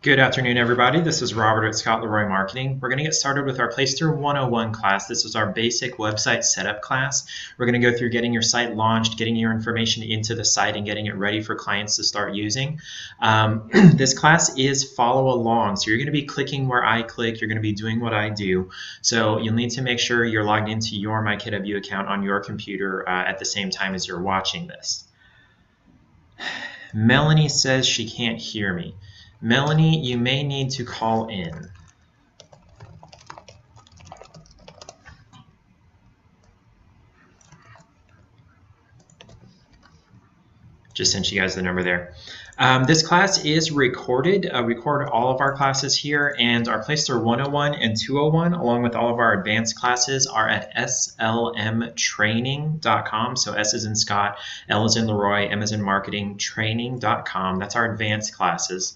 Good afternoon, everybody. This is Robert at Scott Leroy Marketing. We're going to get started with our Placester 101 class. This is our basic website setup class. We're going to go through getting your site launched, getting your information into the site, and getting it ready for clients to start using. This class is follow along, so you're going to be clicking where I click. You're going to be doing what I do. So you'll need to make sure you're logged into your MyKW account on your computer at the same time as you're watching this. Melanie says she can't hear me. Melanie, you may need to call in. Just sent you guys the number there. This class is recorded. We record all of our classes here, and our Placester 101 and 201, along with all of our advanced classes, are at slmtraining.com. So S is in Scott, L is in Leroy, M is in Marketing, training.com. That's our advanced classes.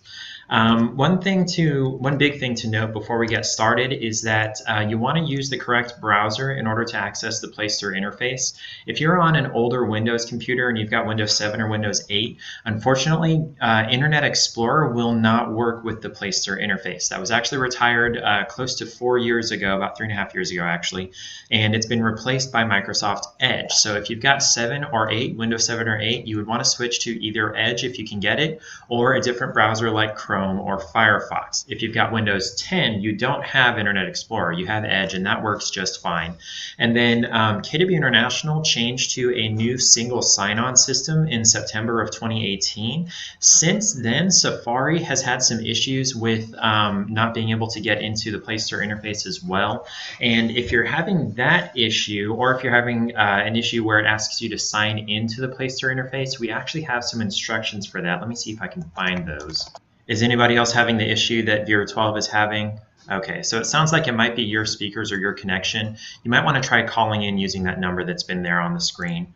One big thing to note before we get started is that you want to use the correct browser in order to access the Placester interface. If you're on an older Windows computer and you've got Windows 7 or Windows 8, unfortunately, Internet Explorer will not work with the Placester interface. That was actually retired close to 4 years ago, about 3.5 years ago actually, and it's been replaced by Microsoft Edge. So if you've got 7 or 8, Windows 7 or 8, you would want to switch to either Edge if you can get it, or a different browser like Chrome or Firefox. If you've got Windows 10, you don't have Internet Explorer, you have Edge, and that works just fine. And then KW International changed to a new single sign-on system in September of 2018. Since then, Safari has had some issues with not being able to get into the Placester interface as well. And if you're having that issue, or if you're having an issue where it asks you to sign into the Placester interface, we actually have some instructions for that. Let me see if I can find those. Is anybody else having the issue that Vera 12 is having? Okay, so it sounds like it might be your speakers or your connection. You might want to try calling in using that number that's been there on the screen.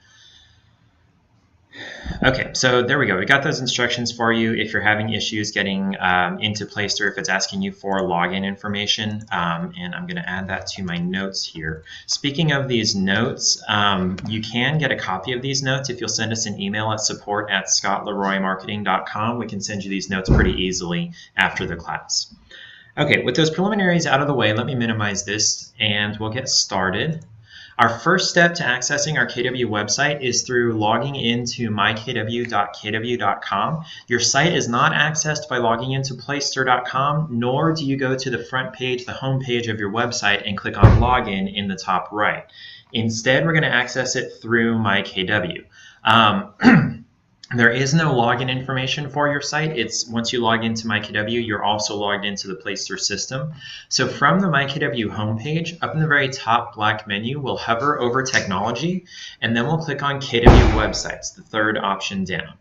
Okay, so there we go. We got those instructions for you if you're having issues getting into Placester, if it's asking you for login information, and I'm going to add that to my notes here. Speaking of these notes, you can get a copy of these notes if you'll send us an email at support@scottleroymarketing.com. We can send you these notes pretty easily after the class. Okay, with those preliminaries out of the way, let me minimize this and we'll get started. Our first step to accessing our KW website is through logging into mykw.kw.com. Your site is not accessed by logging into placester.com, nor do you go to the front page, the home page of your website, and click on login in the top right. Instead, we're going to access it through mykw. There is no login information for your site. It's once you log into MyKW, you're also logged into the Placester system. So from the MyKW homepage, up in the very top black menu, we'll hover over Technology, and then we'll click on KW Websites, the third option down.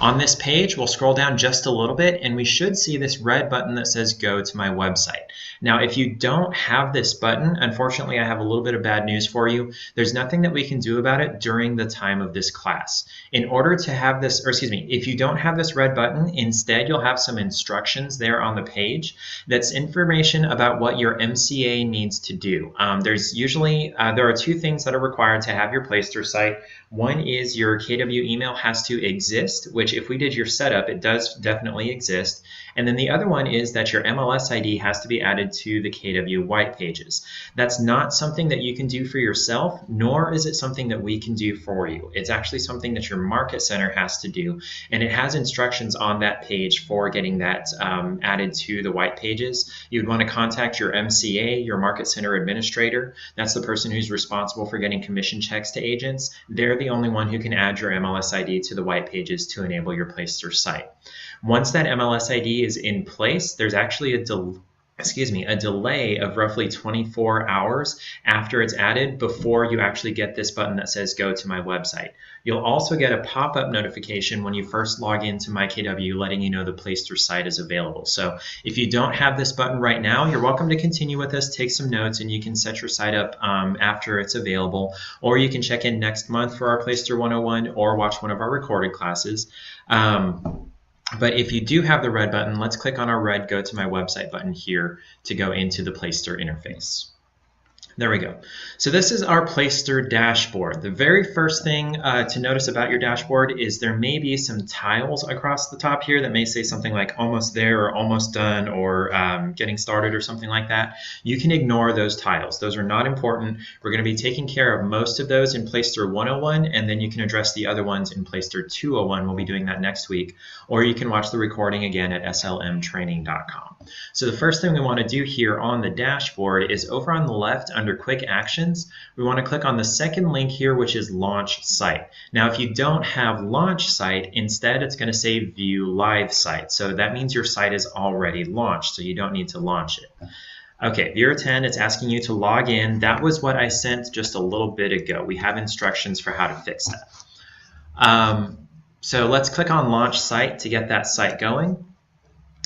On this page, we'll scroll down just a little bit, and we should see this red button that says Go to My Website. Now, if you don't have this button, unfortunately, I have a little bit of bad news for you. There's nothing that we can do about it during the time of this class. In order to have this, or excuse me, if you don't have this red button, instead you'll have some instructions there on the page. That's information about what your MCA needs to do. There's usually, there are two things that are required to have your Placester site. One is your KW email has to exist, which if we did your setup, it does definitely exist. And then the other one is that your MLS ID has to be added to the KW white pages. That's not something that you can do for yourself, nor is it something that we can do for you. It's actually something that your market center has to do, and it has instructions on that page for getting that added to the white pages. You would want to contact your MCA, your market center administrator. That's the person who's responsible for getting commission checks to agents. They're the only one who can add your MLS ID to the white pages to enable your Placester site. Once that MLS ID is in place, there's actually a delay of roughly 24 hours after it's added before you actually get this button that says Go to My Website. You'll also get a pop-up notification when you first log into MyKW letting you know the Placester site is available. So if you don't have this button right now, you're welcome to continue with us, take some notes, and you can set your site up after it's available, or you can check in next month for our Placester 101 or watch one of our recorded classes. But if you do have the red button, let's click on our red Go to My Website button here to go into the Placester interface. There we go. So this is our Placester dashboard. The very first thing to notice about your dashboard is there may be some tiles across the top here that may say something like almost there or almost done or getting started or something like that. You can ignore those tiles. Those are not important. We're going to be taking care of most of those in Placester 101, and then you can address the other ones in Placester 201. We'll be doing that next week, or you can watch the recording again at slmtraining.com. So the first thing we want to do here on the dashboard is over on the left under Quick Actions, we want to click on the second link here, which is Launch Site. Now, if you don't have Launch Site, instead it's going to say View Live Site. So that means your site is already launched, so you don't need to launch it. Okay, Viewer 10, it's asking you to log in. That was what I sent just a little bit ago. We have instructions for how to fix that. So let's click on Launch Site to get that site going.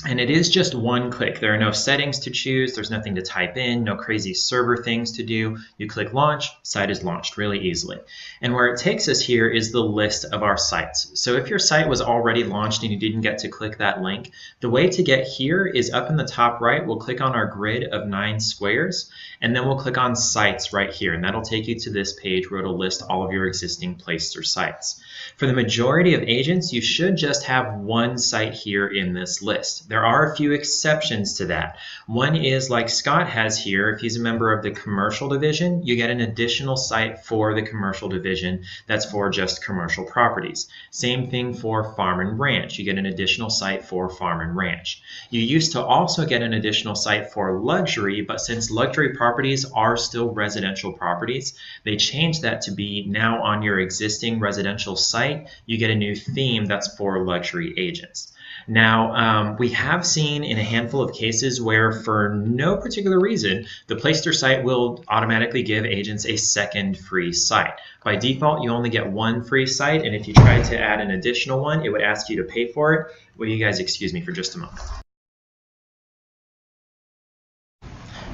And it is just one click. There are no settings to choose. There's nothing to type in, no crazy server things to do. You click launch, site is launched really easily. And where it takes us here is the list of our sites. So if your site was already launched and you didn't get to click that link, the way to get here is up in the top right, we'll click on our grid of 9 squares, and then we'll click on sites right here. And that'll take you to this page where it'll list all of your existing Placester sites. For the majority of agents, you should just have one site here in this list. There are a few exceptions to that. One is like Scott has here. If he's a member of the commercial division, you get an additional site for the commercial division that's for just commercial properties. Same thing for farm and ranch. You get an additional site for farm and ranch. You used to also get an additional site for luxury, but since luxury properties are still residential properties, they changed that to be now on your existing residential site, you get a new theme that's for luxury agents. Now, we have seen in a handful of cases where for no particular reason, the Placester site will automatically give agents a second free site. By default, you only get one free site, and if you try to add an additional one, it would ask you to pay for it. Will you guys excuse me for just a moment?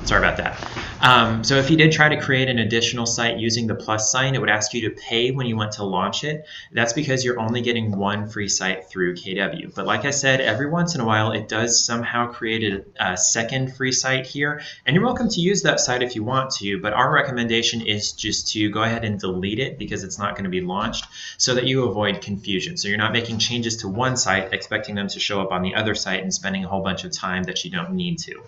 Sorry about that. So if you did try to create an additional site using the plus sign, it would ask you to pay when you went to launch it. That's because you're only getting one free site through KW. But like I said, every once in a while, it does somehow create a second free site here. And you're welcome to use that site if you want to, but our recommendation is just to go ahead and delete it because it's not going to be launched so that you avoid confusion. So you're not making changes to one site, expecting them to show up on the other site and spending a whole bunch of time that you don't need to.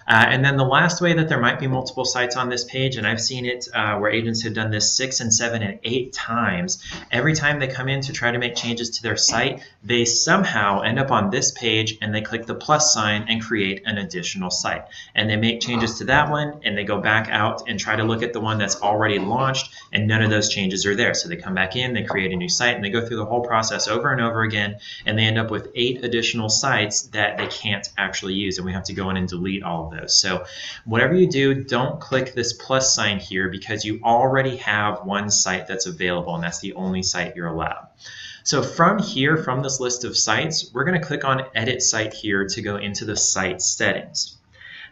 And then the last way that there might be multiple sites on this page, and I've seen it where agents have done this 6 and 7 and 8 times, every time they come in to try to make changes to their site, they somehow end up on this page and they click the plus sign and create an additional site. And they make changes to that one and they go back out and try to look at the one that's already launched, and none of those changes are there. So they come back in, they create a new site, and they go through the whole process over and over again, and they end up with 8 additional sites that they can't actually use, and we have to go in and delete all of those. So whatever you do, don't click this plus sign here because you already have one site that's available, and that's the only site you're allowed. So from here, from this list of sites, we're going to click on Edit Site here to go into the site settings.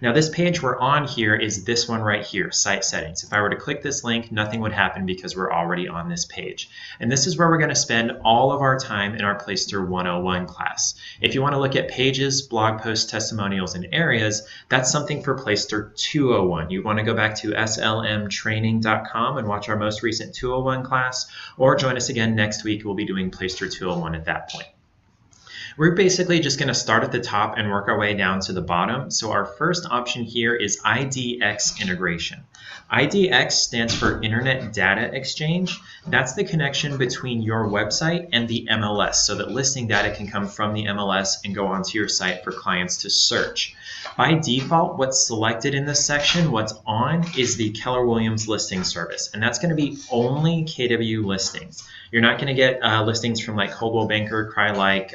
Now this page we're on here is this one right here, Site Settings. If I were to click this link, nothing would happen because we're already on this page. And this is where we're going to spend all of our time in our Placester 101 class. If you want to look at pages, blog posts, testimonials, and areas, that's something for Placester 201. You want to go back to slmtraining.com and watch our most recent 201 class, or join us again next week. We'll be doing Placester 201 at that point. We're basically just going to start at the top and work our way down to the bottom. So our first option here is IDX integration. IDX stands for Internet Data Exchange. That's the connection between your website and the MLS so that listing data can come from the MLS and go onto your site for clients to search. By default, what's selected in this section, what's on, is the Keller Williams listing service, and that's going to be only KW listings. You're not going to get listings from like Coldwell Banker, CryLike,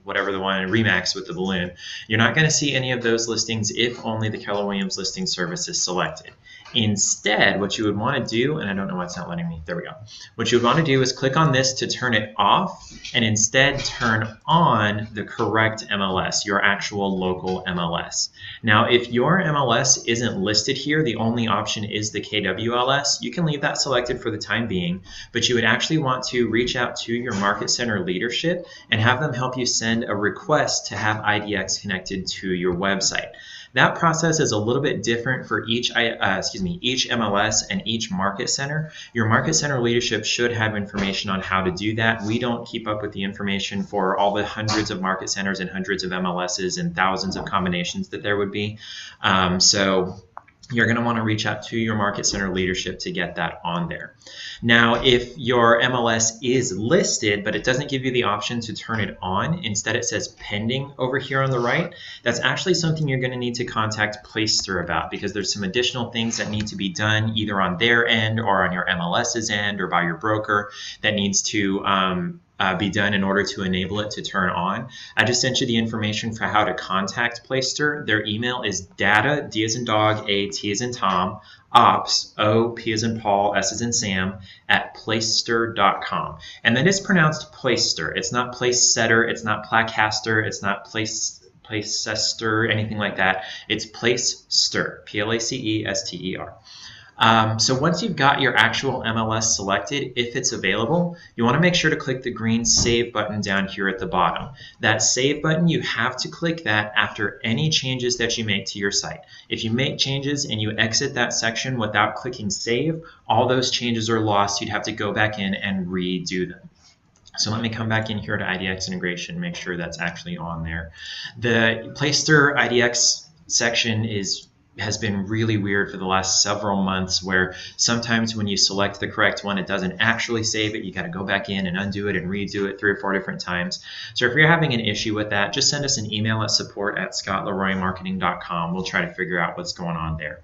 whatever the one, Remax with the balloon. You're not going to see any of those listings if only the Keller Williams listing service is selected. Instead, what you would want to do, and I don't know why it's not letting me, there we go. What you would want to do is click on this to turn it off and instead turn on the correct MLS, your actual local MLS. Now, if your MLS isn't listed here, the only option is the KWLS. You can leave that selected for the time being, but you would actually want to reach out to your Market Center leadership and have them help you send a request to have IDX connected to your website. That process is a little bit different for each MLS and each market center. Your market center leadership should have information on how to do that. We don't keep up with the information for all the hundreds of market centers and hundreds of MLSs and thousands of combinations that there would be. So you're going to want to reach out to your market center leadership to get that on there. Now, if your MLS is listed, but it doesn't give you the option to turn it on, instead it says pending over here on the right, that's actually something you're going to need to contact Placester about, because there's some additional things that need to be done either on their end or on your MLS's end or by your broker that needs to be done in order to enable it to turn on. I just sent you the information for how to contact Placester. Their email is data, D as in dog, A, T as in Tom, ops, O, P as in Paul, S as in Sam, at placester.com. And that is pronounced Placester. It's not Placesetter, it's not Placaster, it's not Placester, anything like that. It's Placester, Placester. So once you've got your actual MLS selected, if it's available, you want to make sure to click the green Save button down here at the bottom. That Save button, you have to click that after any changes that you make to your site. If you make changes and you exit that section without clicking Save, all those changes are lost. You'd have to go back in and redo them. So let me come back in here to IDX integration, make sure that's actually on there. The Placester IDX section has been really weird for the last several months, where sometimes when you select the correct one, it doesn't actually save it. You got to go back in and undo it and redo it 3 or 4 different times. So if you're having an issue with that, just send us an email at support@scottleroymarketing.com. We'll try to figure out what's going on there.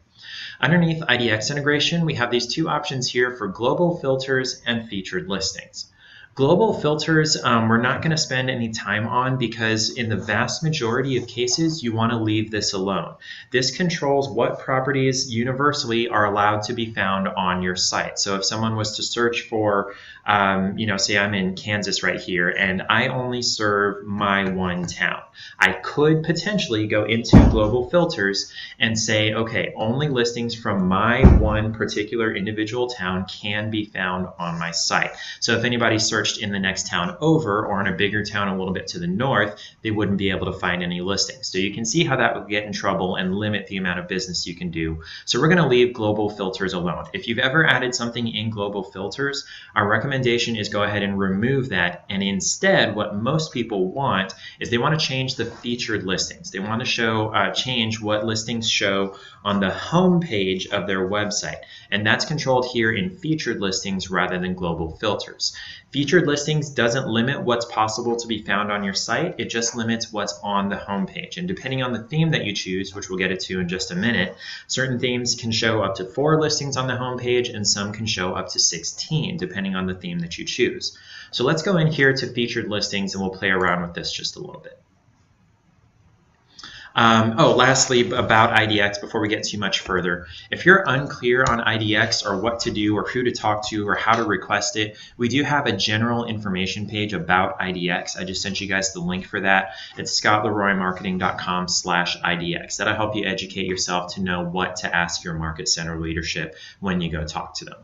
Underneath IDX integration, we have these 2 options here for global filters and featured listings. Global filters, we're not going to spend any time on, because in the vast majority of cases, you want to leave this alone. This controls what properties universally are allowed to be found on your site. So if someone was to search for, say I'm in Kansas right here, and I only serve my one town, I could potentially go into global filters and say, okay, only listings from my one particular individual town can be found on my site. So if anybody searched in the next town over, or in a bigger town a little bit to the north, they wouldn't be able to find any listings. So you can see how that would get in trouble and limit the amount of business you can do. So we're going to leave global filters alone. If you've ever added something in global filters, our recommendation is go ahead and remove that, and instead what most people want is they want to change the featured listings. They want to show change what listings show on the home page of their website, and that's controlled here in featured listings rather than global filters. Featured listings doesn't limit what's possible to be found on your site, it just limits what's on the home page. And depending on the theme that you choose, which we'll get to in just a minute, certain themes can show up to 4 listings on the home page, and some can show up to 16, depending on the theme that you choose. So let's go in here to featured listings, and we'll play around with this just a little bit. Lastly, about IDX, before we get too much further, if you're unclear on IDX or what to do or who to talk to or how to request it, we do have a general information page about IDX. I just sent you guys the link for that. It's scottleroymarketing.com/IDX. That'll help you educate yourself to know what to ask your market center leadership when you go talk to them.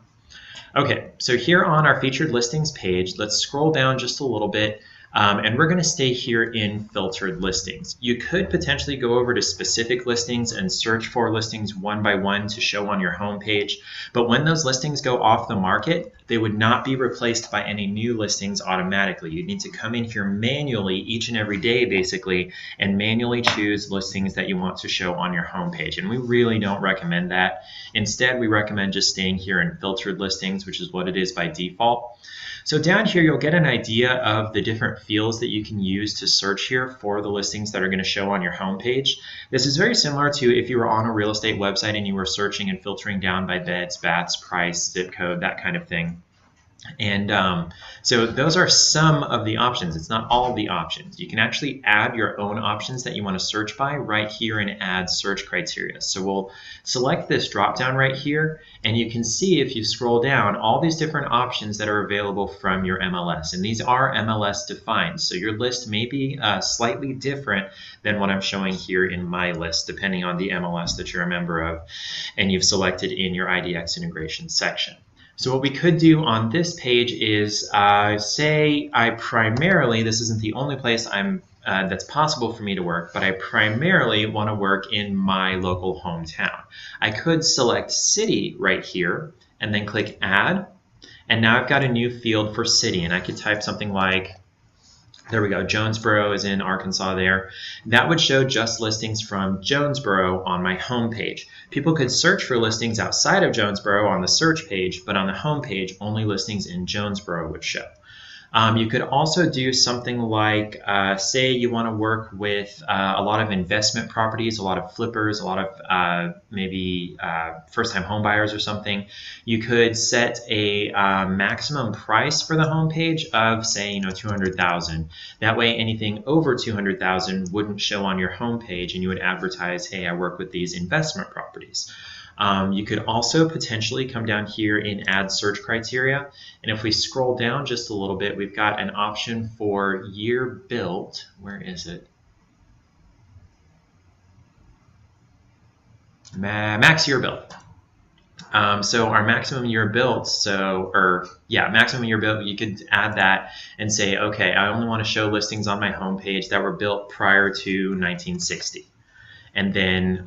Okay, so here on our featured listings page, let's scroll down just a little bit. And we're going to stay here in filtered listings. You could potentially go over to specific listings and search for listings one by one to show on your home page. But when those listings go off the market, they would not be replaced by any new listings automatically. You need to come in here manually each and every day, basically, and manually choose listings that you want to show on your home page. And we really don't recommend that. Instead, we recommend just staying here in filtered listings, which is what it is by default. So down here, you'll get an idea of the different fields that you can use to search here for the listings that are going to show on your home page. This is very similar to if you were on a real estate website and you were searching and filtering down by beds, baths, price, zip code, that kind of thing. And so those are some of the options. It's not all of the options. You can actually add your own options that you want to search by right here in Add Search Criteria. So we'll select this drop down right here, and you can see if you scroll down all these different options that are available from your MLS. And these are MLS defined. So your list may be slightly different than what I'm showing here in my list, depending on the MLS that you're a member of and you've selected in your IDX integration section. So what we could do on this page is say I primarily, this isn't the only place that's possible for me to work, but I primarily want to work in my local hometown. I could select city right here and then click add, and now I've got a new field for city, and I could type something like, there we go, Jonesboro is in Arkansas there. That would show just listings from Jonesboro on my home page. People could search for listings outside of Jonesboro on the search page, but on the home page, only listings in Jonesboro would show. You could also do something like, say you want to work with a lot of investment properties, a lot of flippers, a lot of maybe first-time home buyers or something. You could set a maximum price for the homepage of, say, $200,000. That way, anything over $200,000 wouldn't show on your homepage, and you would advertise, "Hey, I work with these investment properties." You could also potentially come down here in Add Search Criteria, and if we scroll down just a little bit, we've got an option for year built. Where is it? Max year built. So our maximum year built, maximum year built, you could add that and say, okay, I only want to show listings on my homepage that were built prior to 1960. And then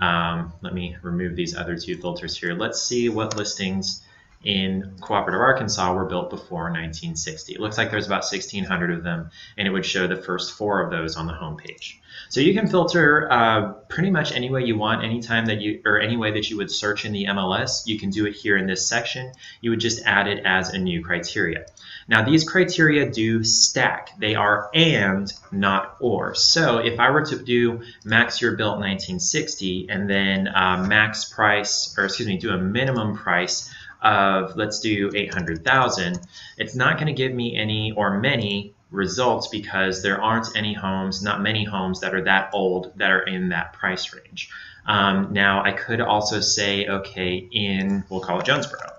let me remove these other two filters here. Let's see what listings in Cooperative Arkansas were built before 1960. It looks like there's about 1,600 of them, and it would show the first 4 of those on the home page. So you can filter pretty much any way you want, anytime that any way that you would search in the MLS. You can do it here in this section. You would just add it as a new criteria. Now these criteria do stack. They are and, not or. So if I were to do max year built 1960 and then max price, or excuse me, do a minimum price of, let's do 800,000, it's not going to give me any or many results because there aren't any homes, not many homes that are that old that are in that price range. Now I could also say, okay, we'll call it Jonesboro.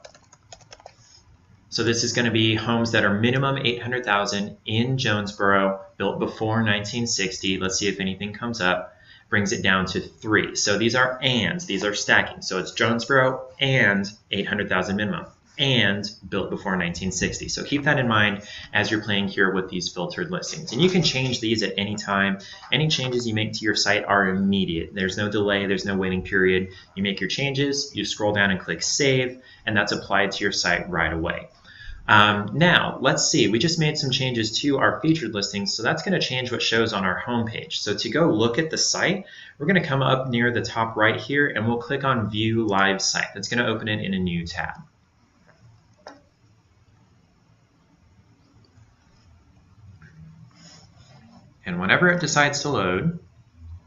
So this is going to be homes that are minimum 800,000 in Jonesboro, built before 1960. Let's see if anything comes up. Brings it down to 3. So these are ands, these are stacking. So it's Jonesboro and 800,000 minimum and built before 1960. So keep that in mind as you're playing here with these filtered listings. And you can change these at any time. Any changes you make to your site are immediate. There's no delay, there's no waiting period. You make your changes, you scroll down and click save, and that's applied to your site right away. Now, let's see, we just made some changes to our featured listings, so that's going to change what shows on our home page. So to go look at the site, we're going to come up near the top right here, and we'll click on View Live Site. That's going to open it in a new tab. And whenever it decides to load,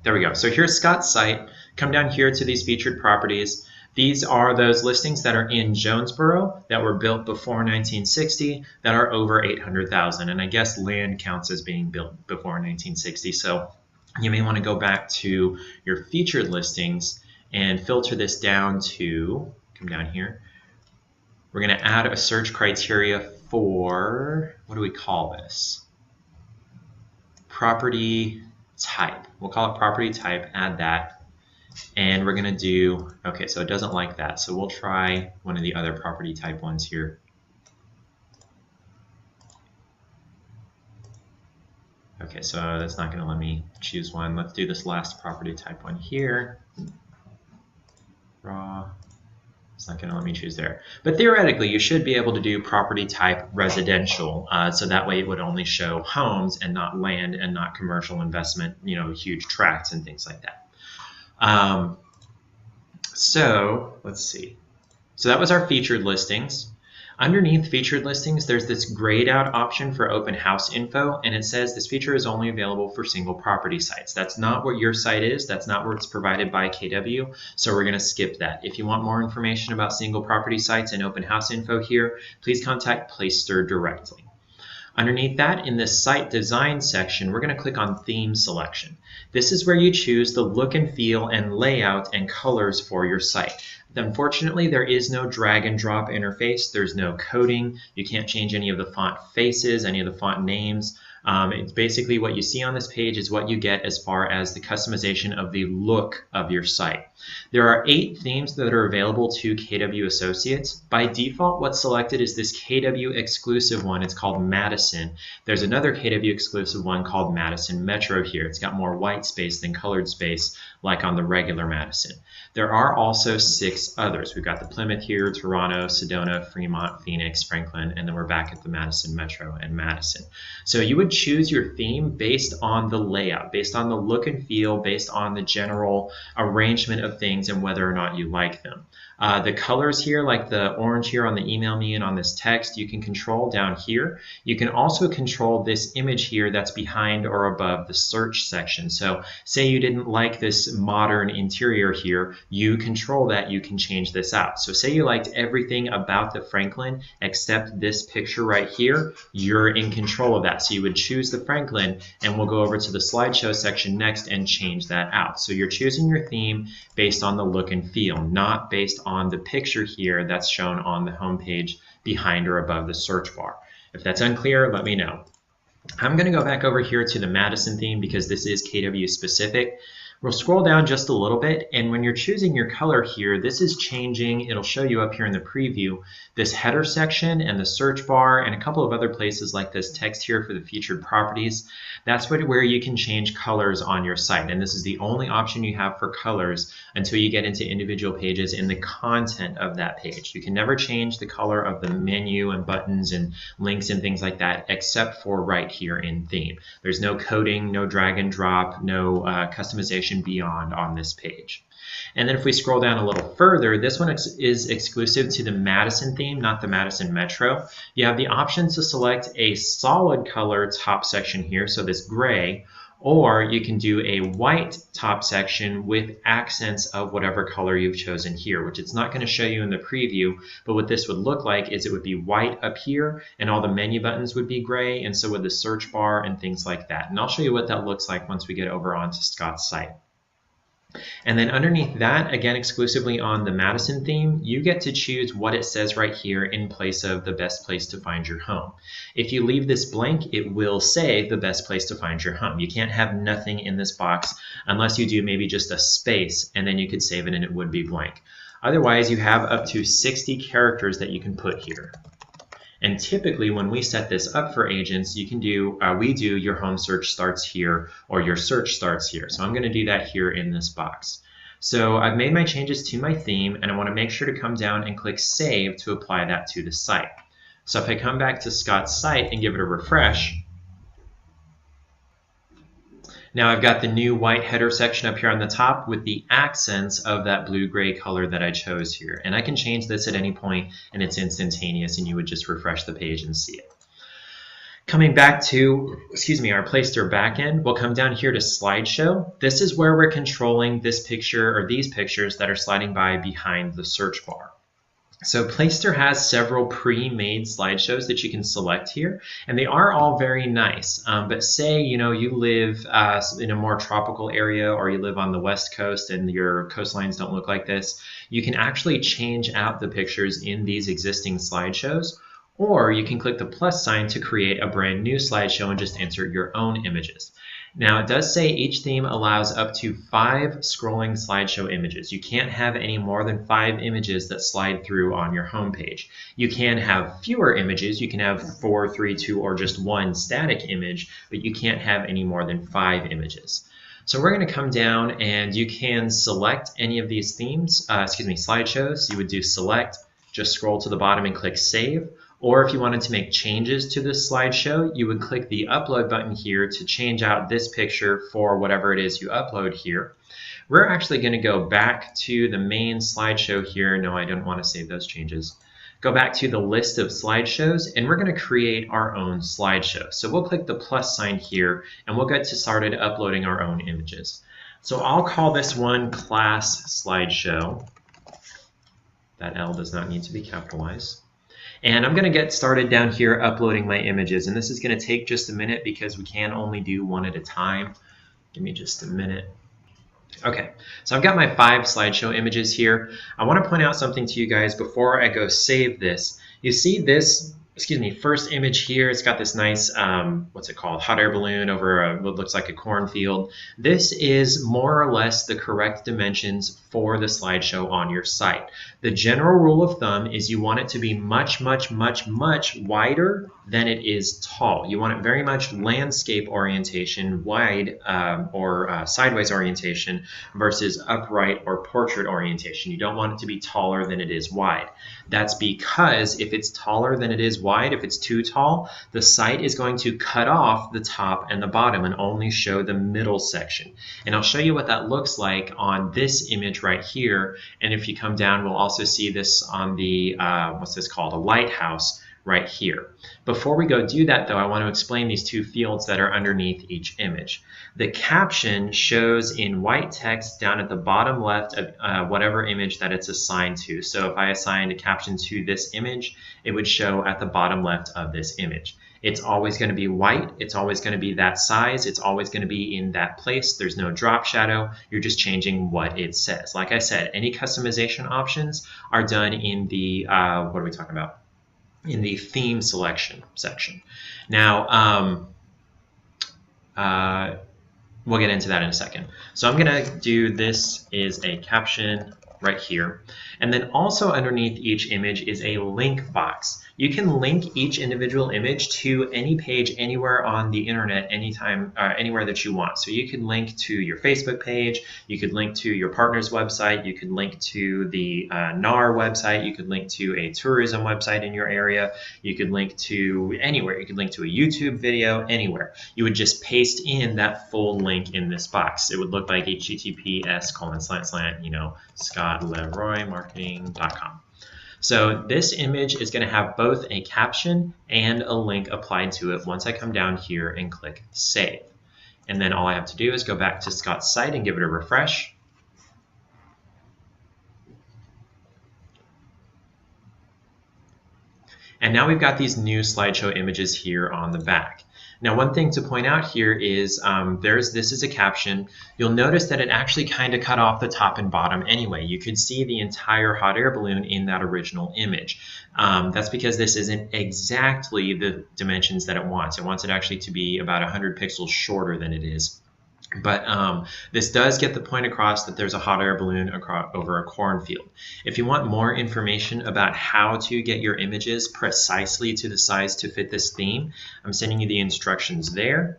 there we go. So here's Scott's site. Come down here to these featured properties. These are those listings that are in Jonesboro that were built before 1960 that are over 800,000. And I guess land counts as being built before 1960. So you may want to go back to your featured listings and filter this down to, come down here. We're going to add a search criteria for, what do we call this? Property type. We'll call it property type, add that. And we're going to do, okay, so it doesn't like that. So we'll try one of the other property type ones here. Okay, so that's not going to let me choose one. Let's do this last property type one here. Raw. It's not going to let me choose there. But theoretically, you should be able to do property type residential. So that way it would only show homes and not land and not commercial investment, huge tracts and things like that. So let's see. So that was our featured listings. Underneath featured listings, there's this grayed out option for open house info, and it says this feature is only available for single property sites. That's not what your site is. That's not where it's provided by KW, so we're going to skip that. If you want more information about single property sites and open house info here, please contact Placester directly. Underneath that, in this site design section, we're going to click on theme selection. This is where you choose the look and feel and layout and colors for your site. Unfortunately, there is no drag and drop interface. There's no coding. You can't change any of the font faces, any of the font names. It's basically what you see on this page is what you get as far as the customization of the look of your site. There are 8 themes that are available to KW Associates. By default, what's selected is this KW exclusive one. It's called Madison. There's another KW exclusive one called Madison Metro here. It's got more white space than colored space like on the regular Madison. There are also 6 others. We've got the Plymouth here, Toronto, Sedona, Fremont, Phoenix, Franklin, and then we're back at the Madison Metro and Madison. So you would choose your theme based on the layout, based on the look and feel, based on the general arrangement of things and whether or not you like them. The colors here, like the orange here on the email me and on this text, you can control down here. You can also control this image here that's behind or above the search section. So say you didn't like this modern interior here, you control that, you can change this out. So say you liked everything about the Franklin except this picture right here, you're in control of that. So you would choose the Franklin, and we'll go over to the slideshow section next and change that out. So you're choosing your theme based on the look and feel, not based on the picture here that's shown on the home page behind or above the search bar. If that's unclear, let me know. I'm going to go back over here to the Madison theme because this is KW specific. We'll scroll down just a little bit, and when you're choosing your color here, this is changing. It'll show you up here in the preview, this header section and the search bar and a couple of other places like this text here for the featured properties. That's where you can change colors on your site, and this is the only option you have for colors until you get into individual pages in the content of that page. You can never change the color of the menu and buttons and links and things like that except for right here in theme. There's no coding, no drag and drop, no customization beyond on this page. And then if we scroll down a little further, this one is exclusive to the Madison theme, not the Madison Metro. You have the option to select a solid color top section here, so this gray, or you can do a white top section with accents of whatever color you've chosen here, which it's not going to show you in the preview, but what this would look like is it would be white up here and all the menu buttons would be gray, and so would the search bar and things like that. And I'll show you what that looks like once we get over onto Scott's site. And then underneath that, again exclusively on the Madison theme, you get to choose what it says right here in place of the best place to find your home. If you leave this blank, it will say the best place to find your home. You can't have nothing in this box unless you do maybe just a space, and then you could save it and it would be blank. Otherwise, you have up to 60 characters that you can put here. And typically when we set this up for agents, you can do, we do your home search starts here or your search starts here. So I'm going to do that here in this box. So I've made my changes to my theme, and I want to make sure to come down and click Save to apply that to the site. So if I come back to Scott's site and give it a refresh, now I've got the new white header section up here on the top with the accents of that blue-gray color that I chose here. And I can change this at any point and it's instantaneous, and you would just refresh the page and see it. Coming back to, our Placester backend, we'll come down here to slideshow. This is where we're controlling this picture or these pictures that are sliding by behind the search bar. So Placester has several pre-made slideshows that you can select here, and they are all very nice. But say you live in a more tropical area, or you live on the West Coast and your coastlines don't look like this, you can actually change out the pictures in these existing slideshows, or you can click the plus sign to create a brand new slideshow and just insert your own images. Now it does say each theme allows up to 5 scrolling slideshow images. You can't have any more than 5 images that slide through on your home page. You can have fewer images. You can have 4, 3, 2, or just 1 static image, but you can't have any more than 5 images. So we're going to come down and you can select any of these themes, slideshows. You would do select, just scroll to the bottom and click save. Or if you wanted to make changes to this slideshow, you would click the upload button here to change out this picture for whatever it is you upload here. We're actually going to go back to the main slideshow here. No, I don't want to save those changes. go back to the list of slideshows, and we're going to create our own slideshow. So we'll click the plus sign here, and we'll get started uploading our own images. So I'll call this one class slideshow. That L does not need to be capitalized. And I'm going to get started down here uploading my images. And this is going to take just a minute because we can only do one at a time. Give me just a minute. Okay, so I've got my 5 slideshow images here. I want to point out something to you guys before I go save this. You see this, first image here, it's got this nice, what's it called, hot air balloon over what looks like a cornfield. This is more or less the correct dimensions for the slideshow on your site. The general rule of thumb is you want it to be much, much, much, much wider than it is tall. You want it very much landscape orientation, wide or sideways orientation versus upright or portrait orientation. You don't want it to be taller than it is wide. That's because if it's taller than it is wide, if it's too tall, the site is going to cut off the top and the bottom and only show the middle section. And I'll show you what that looks like on this image right here. And if you come down, we'll also see this on the, what's this called, a lighthouse right here. Before we go do that though, I want to explain these 2 fields that are underneath each image. The caption shows in white text down at the bottom left of whatever image that it's assigned to. So if I assigned a caption to this image, it would show at the bottom left of this image. It's always going to be white, it's always going to be that size, it's always going to be in that place. There's no drop shadow, you're just changing what it says. Like I said, any customization options are done in the, what are we talking about? In the theme selection section. Now, we'll get into that in a second. So I'm going to do this is a caption right here. And then also underneath each image is a link box. You can link each individual image to any page anywhere on the internet, anytime, anywhere that you want. So you can link to your Facebook page, you could link to your partner's website, you could link to the NAR website, you could link to a tourism website in your area, you could link to anywhere, you could link to a YouTube video, anywhere. You would just paste in that full link in this box. It would look like https://ScottLeroyMarketing.com. So this image is going to have both a caption and a link applied to it once I come down here and click Save. And then all I have to do is go back to Scott's site and give it a refresh. And now we've got these new slideshow images here on the back. Now, one thing to point out here is this is a caption. You'll notice that it actually kind of cut off the top and bottom anyway. You could see the entire hot air balloon in that original image. That's because this isn't exactly the dimensions that it wants. It wants it actually to be about 100 pixels shorter than it is. But this does get the point across that there's a hot air balloon over a cornfield. If you want more information about how to get your images precisely to the size to fit this theme, I'm sending you the instructions there.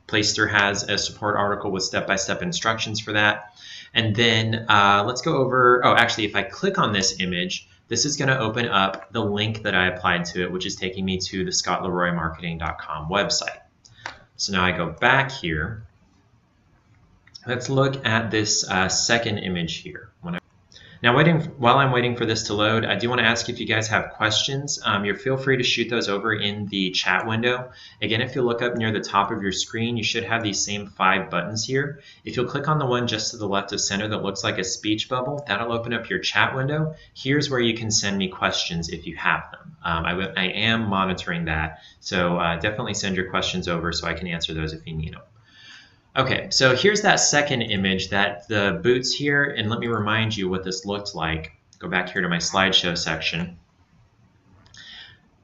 Placester has a support article with step-by-step instructions for that. And then let's go over, oh, actually, if I click on this image, this is going to open up the link that I applied to it, which is taking me to the ScottLeroyMarketing.com website. So now I go back here. Let's look at this second image here. Now, while I'm waiting for this to load, I do want to ask if you guys have questions. Feel free to shoot those over in the chat window. Again, if you look up near the top of your screen, you should have these same 5 buttons here. If you'll click on the one just to the left of center that looks like a speech bubble, that'll open up your chat window. Here's where you can send me questions if you have them. I am monitoring that, so definitely send your questions over so I can answer those if you need them. Okay, so here's that second image, that the boots here, and let me remind you what this looked like. Go back here to my slideshow section,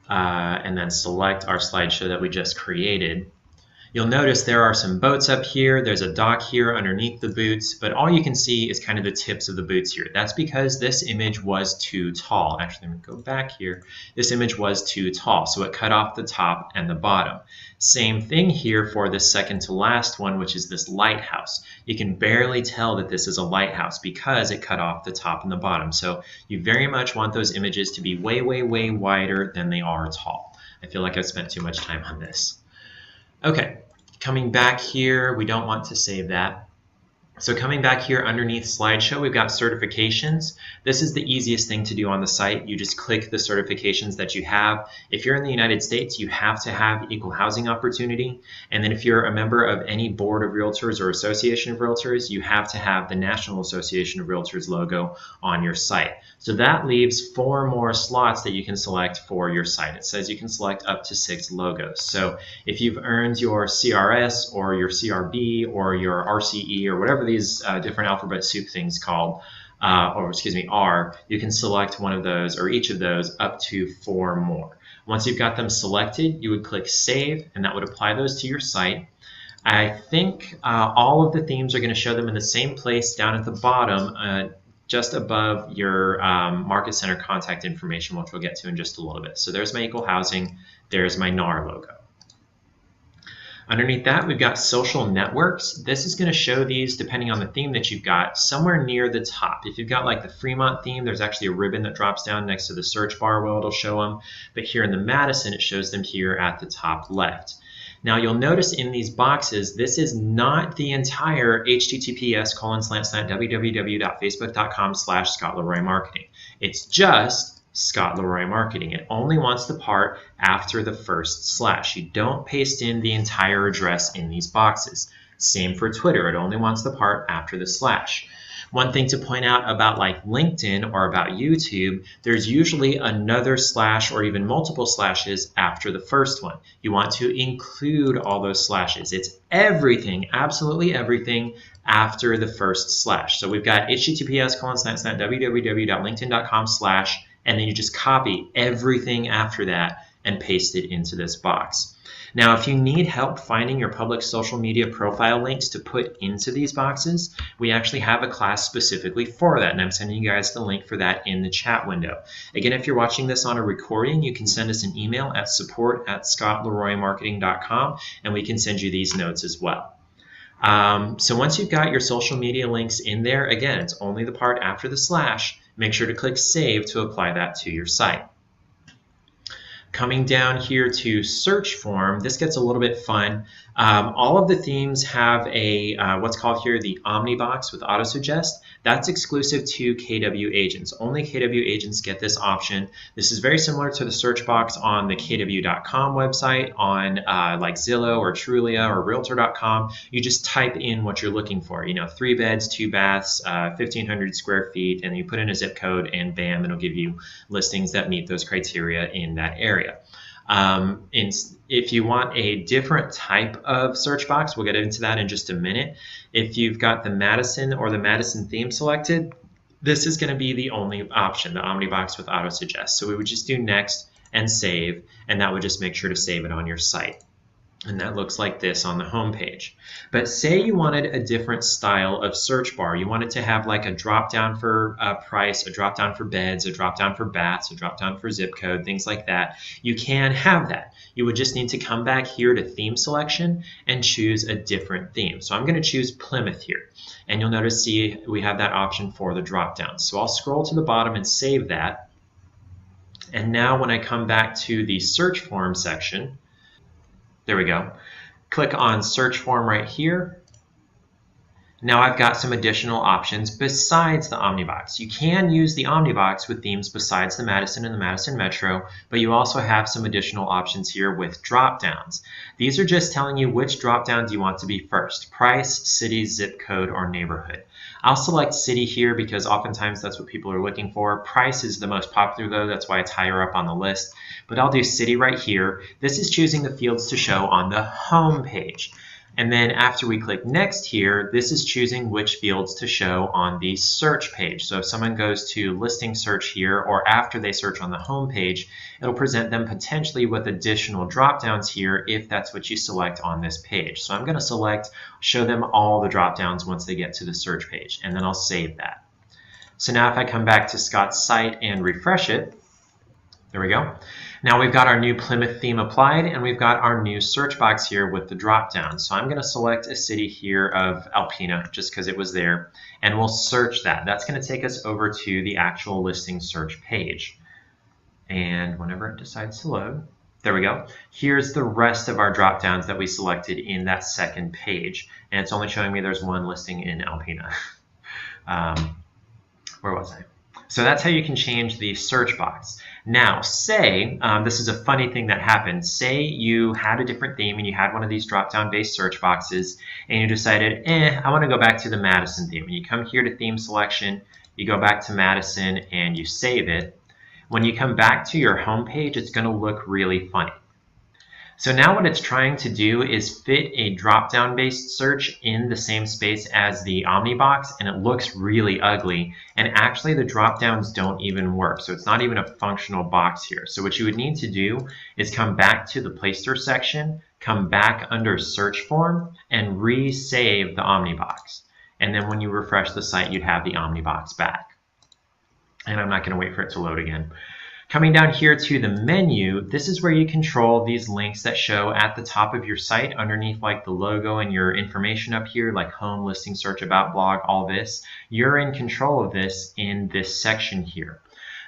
and then select our slideshow that we just created. You'll notice there are some boats up here, there's a dock here underneath the boots, but all you can see is kind of the tips of the boots here. That's because this image was too tall. Actually, let me go back here. This image was too tall, so it cut off the top and the bottom. Same thing here for the second to last one, which is this lighthouse. You can barely tell that this is a lighthouse because it cut off the top and the bottom. So you very much want those images to be way, way, way wider than they are tall. I feel like I've spent too much time on this. Okay, coming back here, we don't want to save that. So coming back here underneath slideshow, we've got certifications. This is the easiest thing to do on the site. You just click the certifications that you have. If you're in the United States, you have to have equal housing opportunity. And then if you're a member of any board of realtors or association of realtors, you have to have the National Association of Realtors logo on your site. So that leaves 4 more slots that you can select for your site. It says you can select up to 6 logos. So if you've earned your CRS or your CRB or your RCE or whatever these different alphabet soup things called, are, you can select one of those or each of those up to 4 more. Once you've got them selected, you would click Save, and that would apply those to your site. I think all of the themes are going to show them in the same place down at the bottom, just above your Market Center contact information, which we'll get to in just a little bit. So there's my equal housing, there's my NAR logo. Underneath that, we've got social networks. This is going to show these, depending on the theme that you've got, somewhere near the top. If you've got like the Fremont theme, there's actually a ribbon that drops down next to the search bar where it'll show them. But here in the Madison, it shows them here at the top left. Now you'll notice in these boxes, this is not the entire https://www.facebook.com/ScottLeroyMarketing. It's just Scott Leroy Marketing. It only wants the part after the first slash. You don't paste in the entire address in these boxes. Same for Twitter. It only wants the part after the slash. One thing to point out about like LinkedIn or about YouTube, there's usually another slash or even multiple slashes after the first one. You want to include all those slashes. It's everything, absolutely everything after the first slash. So we've got https://www.linkedin.com/ and then you just copy everything after that and paste it into this box. Now, if you need help finding your public social media profile links to put into these boxes, we actually have a class specifically for that, and I'm sending you guys the link for that in the chat window. Again, if you're watching this on a recording, you can send us an email at support@scottleroymarketing.com, and we can send you these notes as well. So once you've got your social media links in there, again, it's only the part after the slash. Make sure to click Save to apply that to your site. Coming down here to search form, this gets a little bit fun. All of the themes have a what's called here the Omnibox with autosuggest. That's exclusive to KW agents. Only KW agents get this option. This is very similar to the search box on the KW.com website, on like Zillow or Trulia or Realtor.com. You just type in what you're looking for. You know, 3 beds, 2 baths, 1,500 square feet, and you put in a zip code, and bam, it'll give you listings that meet those criteria in that area. If you want a different type of search box, we'll get into that in just a minute. If you've got the Madison or the Madison theme selected, this is going to be the only option, the Omnibox with autosuggest. So we would just do next and save, and that would just make sure to save it on your site. And that looks like this on the home page. But say you wanted a different style of search bar. You wanted to have like a drop down for price, a drop down for beds, a drop down for baths, a drop down for zip code, things like that. You can have that. You would just need to come back here to theme selection and choose a different theme. So I'm going to choose Plymouth here. And you'll notice, see, we have that option for the drop down. So I'll scroll to the bottom and save that. And now when I come back to the search form section, there we go. Click on search form right here. Now I've got some additional options besides the Omnibox. You can use the Omnibox with themes besides the Madison and the Madison Metro, but you also have some additional options here with drop downs. These are just telling you which drop down do you want to be first: price, city, zip code, or neighborhood. I'll select city here because oftentimes that's what people are looking for. Price is the most popular though, that's why it's higher up on the list. But I'll do city right here. This is choosing the fields to show on the home page. And then after we click next here, this is choosing which fields to show on the search page. So if someone goes to listing search here, or after they search on the home page, it'll present them potentially with additional drop downs here if that's what you select on this page. So I'm going to select show them all the drop downs once they get to the search page, and then I'll save that. So now if I come back to Scott's site and refresh it, there we go. Now we've got our new Plymouth theme applied, and we've got our new search box here with the drop down. So I'm going to select a city here of Alpena just because it was there, and we'll search that. That's going to take us over to the actual listing search page. And whenever it decides to load, There we go. Here's the rest of our drop downs that we selected in that second page. And it's only showing me there's one listing in Alpena. Where was I? So that's how you can change the search box. Now, say, this is a funny thing that happened. Say you had a different theme and you had one of these drop-down based search boxes and you decided, I want to go back to the Madison theme. And you come here to theme selection, you go back to Madison and you save it. When you come back to your home page, it's going to look really funny. So now what it's trying to do is fit a drop-down based search in the same space as the Omnibox, and it looks really ugly. And actually the drop-downs don't even work. So it's not even a functional box here. So what you would need to do is come back to the Placester section, come back under search form, and re-save the Omnibox. And then when you refresh the site, you'd have the Omnibox back. And I'm not going to wait for it to load again. Coming down here to the menu, this is where you control these links that show at the top of your site underneath like the logo and your information up here, like home, listing, search, about, blog, all this. You're in control of this in this section here.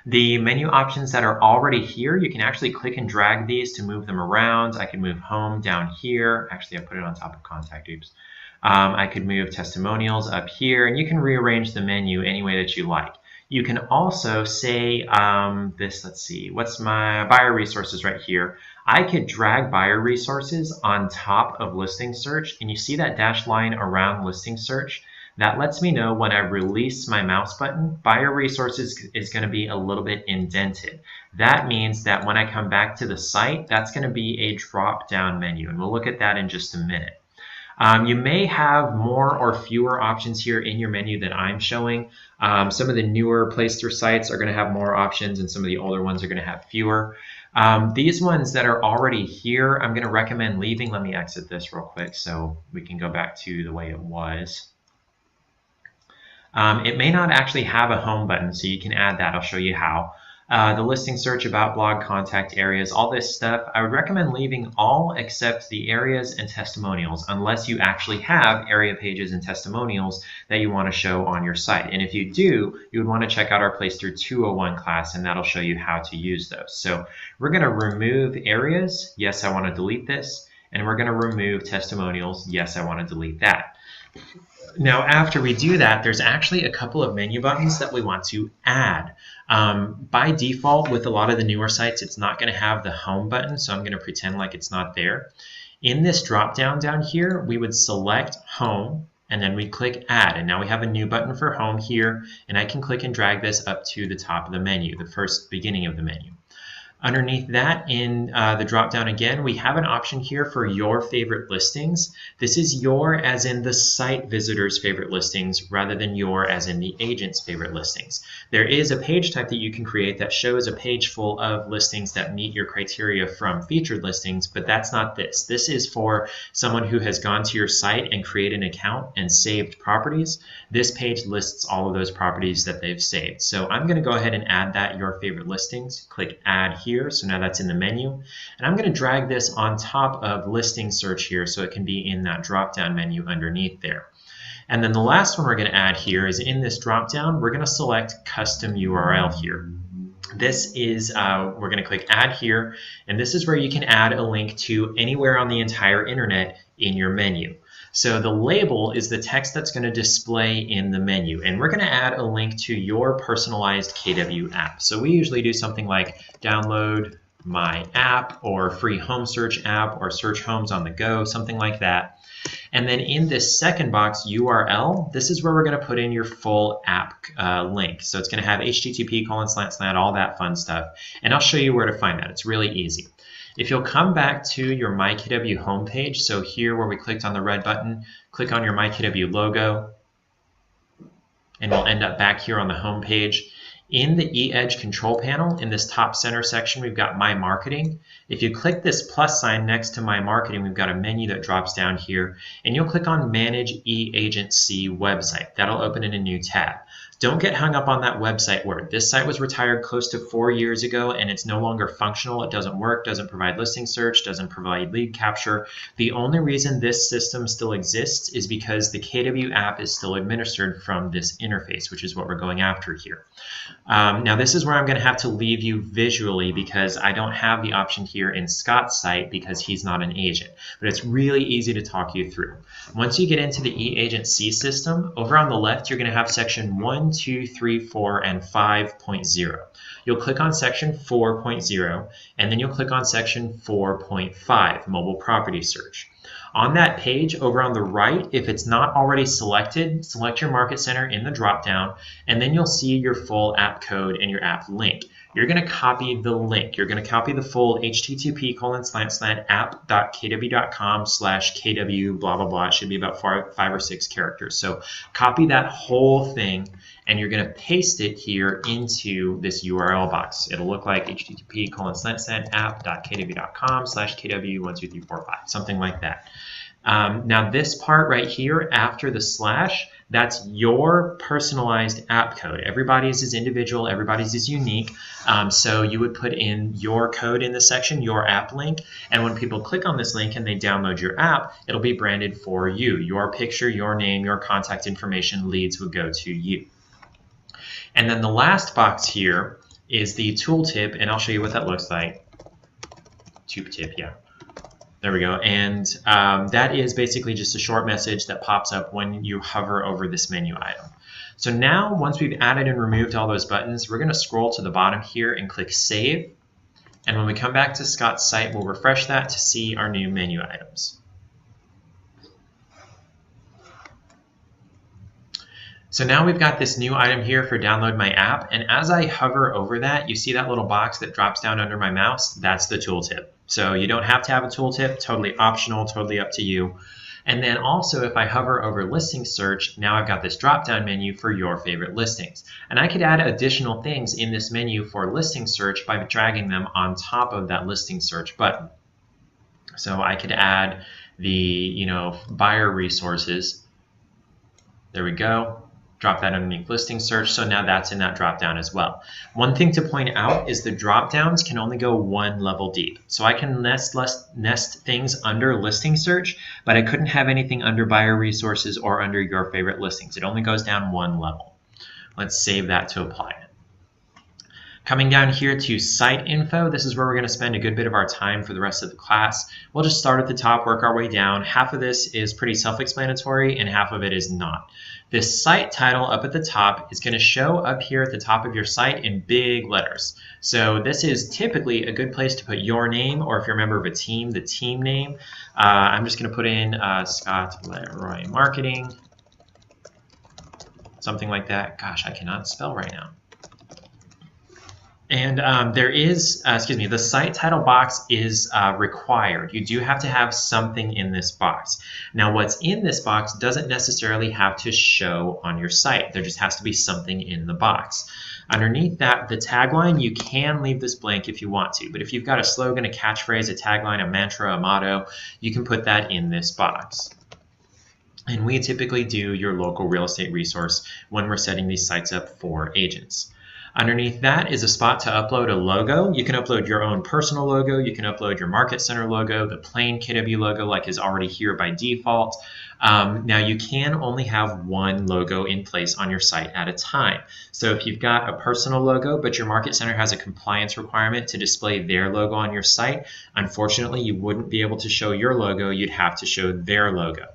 The menu options that are already here, you can actually click and drag these to move them around. I can move home down here. Actually, I put it on top of contact, oops. I could move testimonials up here, and you can rearrange the menu any way that you like. You can also say let's see, what's my buyer resources right here. I could drag buyer resources on top of listing search, and you see that dashed line around listing search. That lets me know when I release my mouse button, buyer resources is going to be a little bit indented. That means that when I come back to the site, that's going to be a drop-down menu, and we'll look at that in just a minute. You may have more or fewer options here in your menu than I'm showing. Some of the newer Placester sites are going to have more options and some of the older ones are going to have fewer. These ones that are already here, I'm going to recommend leaving. Let me exit this real quick so we can go back to the way it was. It may not actually have a home button, so you can add that. I'll show you how. The listing, search, about, blog, contact, areas, all this stuff, I would recommend leaving all except the areas and testimonials, unless you actually have area pages and testimonials that you want to show on your site. And if you do, you would want to check out our Placester 201 class, and that'll show you how to use those. So we're going to remove areas. Yes, I want to delete this. And we're going to remove testimonials. Yes, I want to delete that. Now, after we do that, there's actually a couple of menu buttons that we want to add. By default, with a lot of the newer sites, it's not going to have the home button, so I'm going to pretend like it's not there. In this drop-down down here, we would select home, and then we click add. And now we have a new button for home here, and I can click and drag this up to the top of the menu, the first beginning of the menu. Underneath that, in the drop-down again, we have an option here for your favorite listings. This is your as in the site visitor's favorite listings rather than your as in the agent's favorite listings. There is a page type that you can create that shows a page full of listings that meet your criteria from featured listings, but that's not this. This is for someone who has gone to your site and created an account and saved properties. This page lists all of those properties that they've saved. So I'm going to go ahead and add that, your favorite listings. Click add here. So now that's in the menu. And I'm going to drag this on top of listing search here so it can be in that drop-down menu underneath there. And then the last one we're going to add here is in this drop-down, we're going to select custom URL here. This is, we're going to click add here, and this is where you can add a link to anywhere on the entire internet in your menu. So the label is the text that's going to display in the menu, and we're going to add a link to your personalized KW app. So we usually do something like download my app or free home search app or search homes on the go, something like that. And then in this second box, URL, this is where we're going to put in your full app link. So it's going to have http:// all that fun stuff. And I'll show you where to find that. It's really easy. If you'll come back to your MyKW homepage, so here where we clicked on the red button, click on your MyKW logo, and we'll end up back here on the home page. In the eEdge control panel, in this top center section, we've got My Marketing. If you click this plus sign next to My Marketing, we've got a menu that drops down here, and you'll click on Manage eAgency Website. That'll open in a new tab. Don't get hung up on that website word. This site was retired close to 4 years ago and it's no longer functional. It doesn't work, doesn't provide listing search, doesn't provide lead capture. The only reason this system still exists is because the KW app is still administered from this interface, which is what we're going after here. Now this is where I'm going to have to leave you visually because I don't have the option here in Scott's site because he's not an agent, but it's really easy to talk you through. Once you get into the eAgency system, over on the left you're going to have section 1, 2, 3, 4, and 5.0. You'll click on section 4.0 and then you'll click on section 4.5, mobile property search. On that page over on the right, if it's not already selected, select your market center in the drop-down, and then you'll see your full app code and your app link. You're going to copy the link. You're going to copy the full http://app.kw.com/kw blah, blah, blah. It should be about 5 or 6 characters. So copy that whole thing, and you're going to paste it here into this URL box. It'll look like http://app.kw.com/kw12345, something like that. Now this part right here after the slash, that's your personalized app code. Everybody's is individual, everybody's is unique. So you would put in your code in the section, your app link, and when people click on this link and they download your app, it'll be branded for you. Your picture, your name, your contact information, leads would go to you. And then the last box here is the tooltip, and I'll show you what that looks like. Tooltip, yeah. There we go. And that is basically just a short message that pops up when you hover over this menu item. So now, once we've added and removed all those buttons, we're going to scroll to the bottom here and click Save. And when we come back to Scott's site, we'll refresh that to see our new menu items. So now we've got this new item here for download my app, and as I hover over that, you see that little box that drops down under my mouse? That's the tooltip. So you don't have to have a tooltip, totally optional, totally up to you. And then also if I hover over listing search, now I've got this drop-down menu for your favorite listings. And I could add additional things in this menu for listing search by dragging them on top of that listing search button. So I could add the, buyer resources. There we go. Drop that underneath listing search, so now that's in that drop down as well. One thing to point out is the drop downs can only go 1 level deep. So I can nest things under listing search, but I couldn't have anything under buyer resources or under your favorite listings. It only goes down 1 level. Let's save that to apply it. Coming down here to site info, this is where we're going to spend a good bit of our time for the rest of the class. We'll just start at the top, work our way down. Half of this is pretty self-explanatory and half of it is not. This site title up at the top is going to show up here at the top of your site in big letters. So this is typically a good place to put your name, or if you're a member of a team, the team name. I'm just going to put in Scott Leroy Marketing, something like that. Gosh, I cannot spell right now. And there is, the site title box is required. You do have to have something in this box. Now what's in this box doesn't necessarily have to show on your site. There just has to be something in the box. Underneath that, the tagline, you can leave this blank if you want to, but if you've got a slogan, a catchphrase, a tagline, a mantra, a motto, you can put that in this box. And we typically do your local real estate resource when we're setting these sites up for agents. Underneath that is a spot to upload a logo. You can upload your own personal logo. You can upload your Market Center logo, the plain KW logo like is already here by default. Now you can only have 1 logo in place on your site at a time. So if you've got a personal logo, but your Market Center has a compliance requirement to display their logo on your site, unfortunately you wouldn't be able to show your logo. You'd have to show their logo.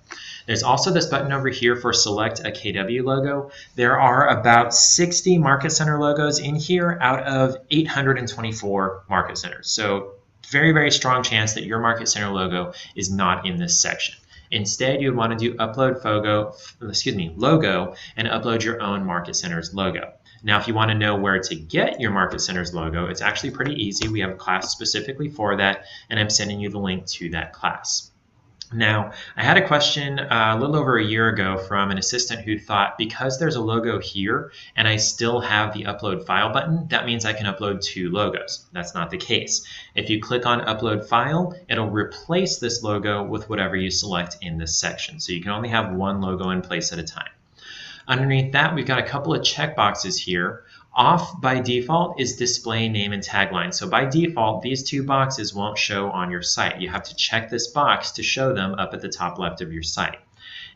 There's also this button over here for select a KW logo. There are about 60 Market Center logos in here out of 824 Market Centers. So very, very strong chance that your Market Center logo is not in this section. Instead, you would want to do upload logo and upload your own Market Center's logo. Now, if you want to know where to get your Market Center's logo, it's actually pretty easy. We have a class specifically for that, and I'm sending you the link to that class. Now, I had a question a little over a year ago from an assistant who thought because there's a logo here and I still have the upload file button, that means I can upload 2 logos. That's not the case. If you click on upload file, it'll replace this logo with whatever you select in this section. So you can only have 1 logo in place at a time. Underneath that, we've got a couple of checkboxes here. Off by default is display name and tagline. So by default, these two boxes won't show on your site. You have to check this box to show them up at the top left of your site.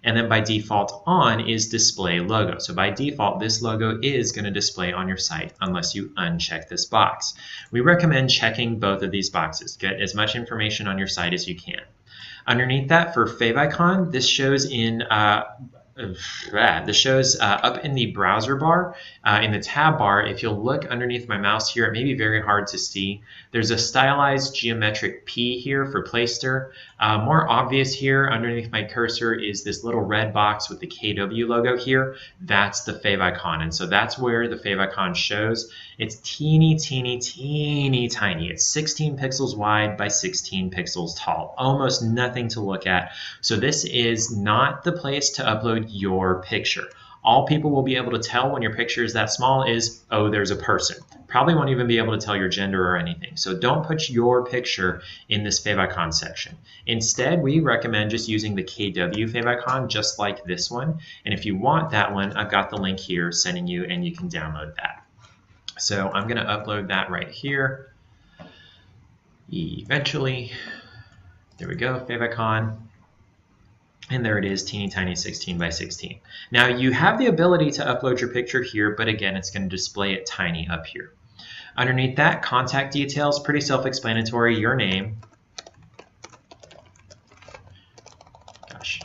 And then by default on is display logo. So by default, this logo is going to display on your site unless you uncheck this box. We recommend checking both of these boxes. Get as much information on your site as you can. Underneath that, for favicon, this shows in up in the browser bar, in the tab bar. If you'll look underneath my mouse here, it may be very hard to see. There's a stylized geometric P here for Placester. More obvious here underneath my cursor is this little red box with the KW logo here. That's the favicon, and so that's where the favicon shows. It's teeny, teeny, teeny tiny. It's 16 pixels wide by 16 pixels tall. Almost nothing to look at. So this is not the place to upload your picture. All people will be able to tell when your picture is that small is, oh, there's a person. Probably won't even be able to tell your gender or anything. So don't put your picture in this favicon section. Instead, we recommend just using the KW favicon, just like this one. And if you want that one, I've got the link here sending you, and you can download that. So I'm going to upload that right here. Eventually, there we go, favicon. And there it is, teeny tiny 16 by 16. Now you have the ability to upload your picture here, but again, it's going to display it tiny up here. Underneath that, contact details, pretty self-explanatory, your name. Gosh.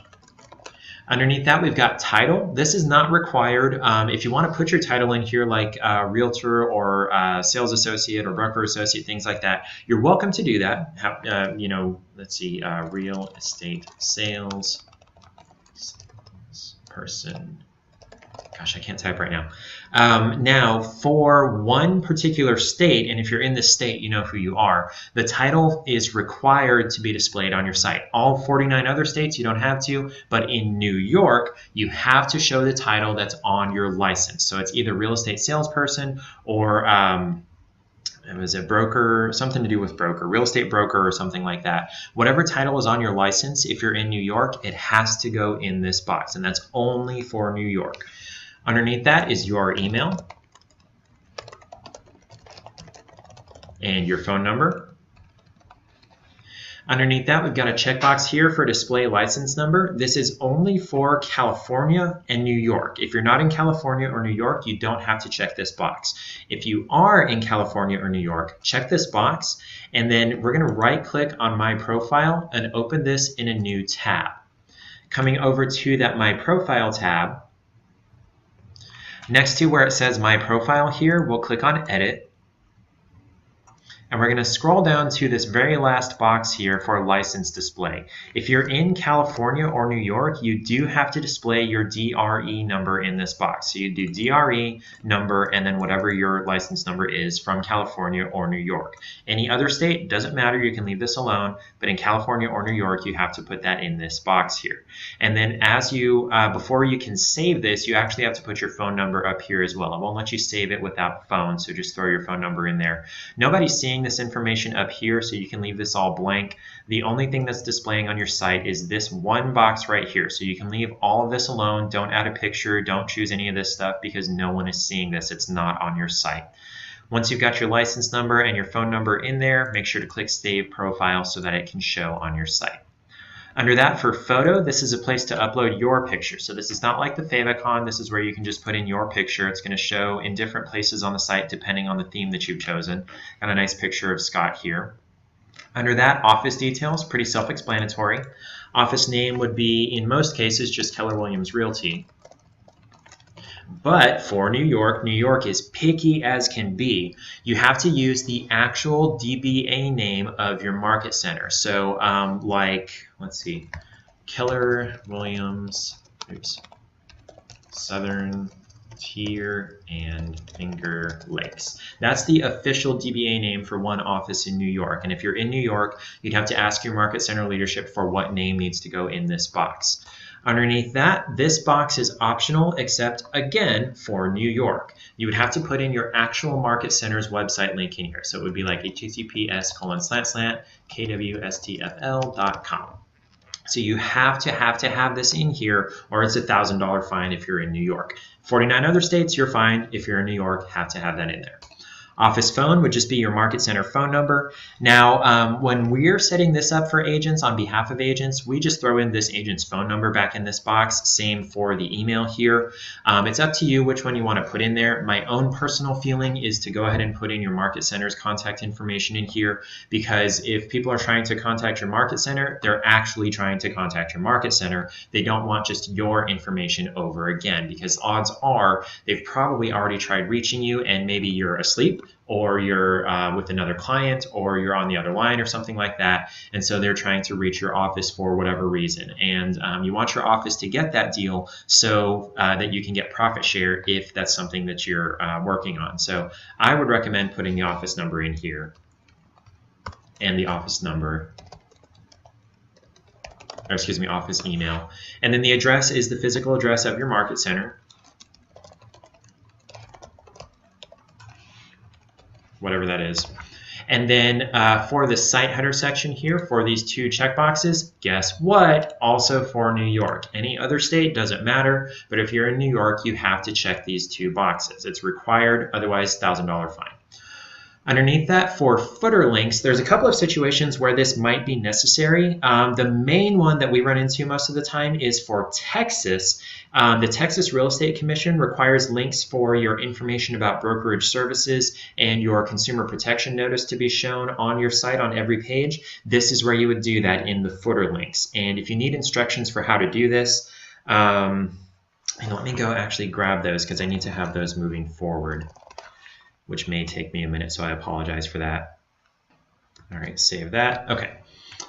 Underneath that, we've got title. This is not required. If you want to put your title in here, like realtor or sales associate or broker associate, things like that, you're welcome to do that. You know, let's see, real estate sales person. Gosh, I can't type right now. Now, for one particular state, and if you're in this state, you know who you are, the title is required to be displayed on your site. All 49 other states, you don't have to, but in New York, you have to show the title that's on your license. So it's either real estate salesperson or was it broker, something to do with broker, real estate broker or something like that. Whatever title is on your license, if you're in New York, it has to go in this box, and that's only for New York. Underneath that is your email and your phone number. Underneath that, we've got a checkbox here for display license number. This is only for California and New York. If you're not in California or New York, you don't have to check this box. If you are in California or New York, check this box, and then we're going to right-click on My Profile and open this in a new tab. Coming over to that My Profile tab, next to where it says My Profile here, we'll click on Edit. And we're going to scroll down to this very last box here for license display. If you're in California or New York, you do have to display your DRE number in this box. So you do DRE number and then whatever your license number is from California or New York. Any other state, doesn't matter, you can leave this alone, but in California or New York, you have to put that in this box here. And then as you, before you can save this, you actually have to put your phone number up here as well. It won't let you save it without phone, so just throw your phone number in there. Nobody's seeing this information up here, so you can leave this all blank. The only thing that's displaying on your site is this one box right here, so you can leave all of this alone. Don't add a picture, don't choose any of this stuff because no one is seeing this. It's not on your site. Once you've got your license number and your phone number in there, make sure to click Save Profile so that it can show on your site. Under that, for photo, this is a place to upload your picture. So this is not like the favicon. This is where you can just put in your picture. It's going to show in different places on the site depending on the theme that you've chosen. Got a nice picture of Scott here. Under that, office details, pretty self-explanatory. Office name would be, in most cases, just Keller Williams Realty. But for New York is picky as can be. You have to use the actual DBA name of your market center. So like, let's see, Keller Williams, Southern Tier and Finger Lakes. That's the official DBA name for one office in New York. And if you're in New York, you'd have to ask your market center leadership for what name needs to go in this box. Underneath that, this box is optional except, again, for New York. You would have to put in your actual market center's website link in here. So it would be like https://kwstfl.com. So you have to have this in here, or it's $1,000 fine if you're in New York. 49 other states, you're fine. If you're in New York, have to have that in there. Office phone would just be your market center phone number. Now, when we're setting this up for agents on behalf of agents, we just throw in this agent's phone number back in this box. Same for the email here. It's up to you which one you want to put in there. My own personal feeling is to go ahead and put in your market center's contact information in here, because if people are trying to contact your market center, they're actually trying to contact your market center. They don't want just your information over again, because odds are they've probably already tried reaching you and maybe you're asleep, or you're with another client, or you're on the other line or something like that. And so they're trying to reach your office for whatever reason. And you want your office to get that deal so that you can get profit share if that's something that you're working on. So I would recommend putting the office number in here and the office number, or excuse me, office email. And then the address is the physical address of your market center, whatever that is. And then for the site header section here, for these two checkboxes, guess what? Also for New York. Any other state, doesn't matter, but if you're in New York, you have to check these two boxes. It's required, otherwise $1,000 fine. Underneath that, for footer links, there's a couple of situations where this might be necessary. The main one that we run into most of the time is for Texas. The Texas Real Estate Commission requires links for your information about brokerage services and your consumer protection notice to be shown on your site on every page. This is where you would do that, in the footer links. And if you need instructions for how to do this, and let me go actually grab those, because I need to have those moving forward, which may take me a minute, so I apologize for that. All right, save that. Okay.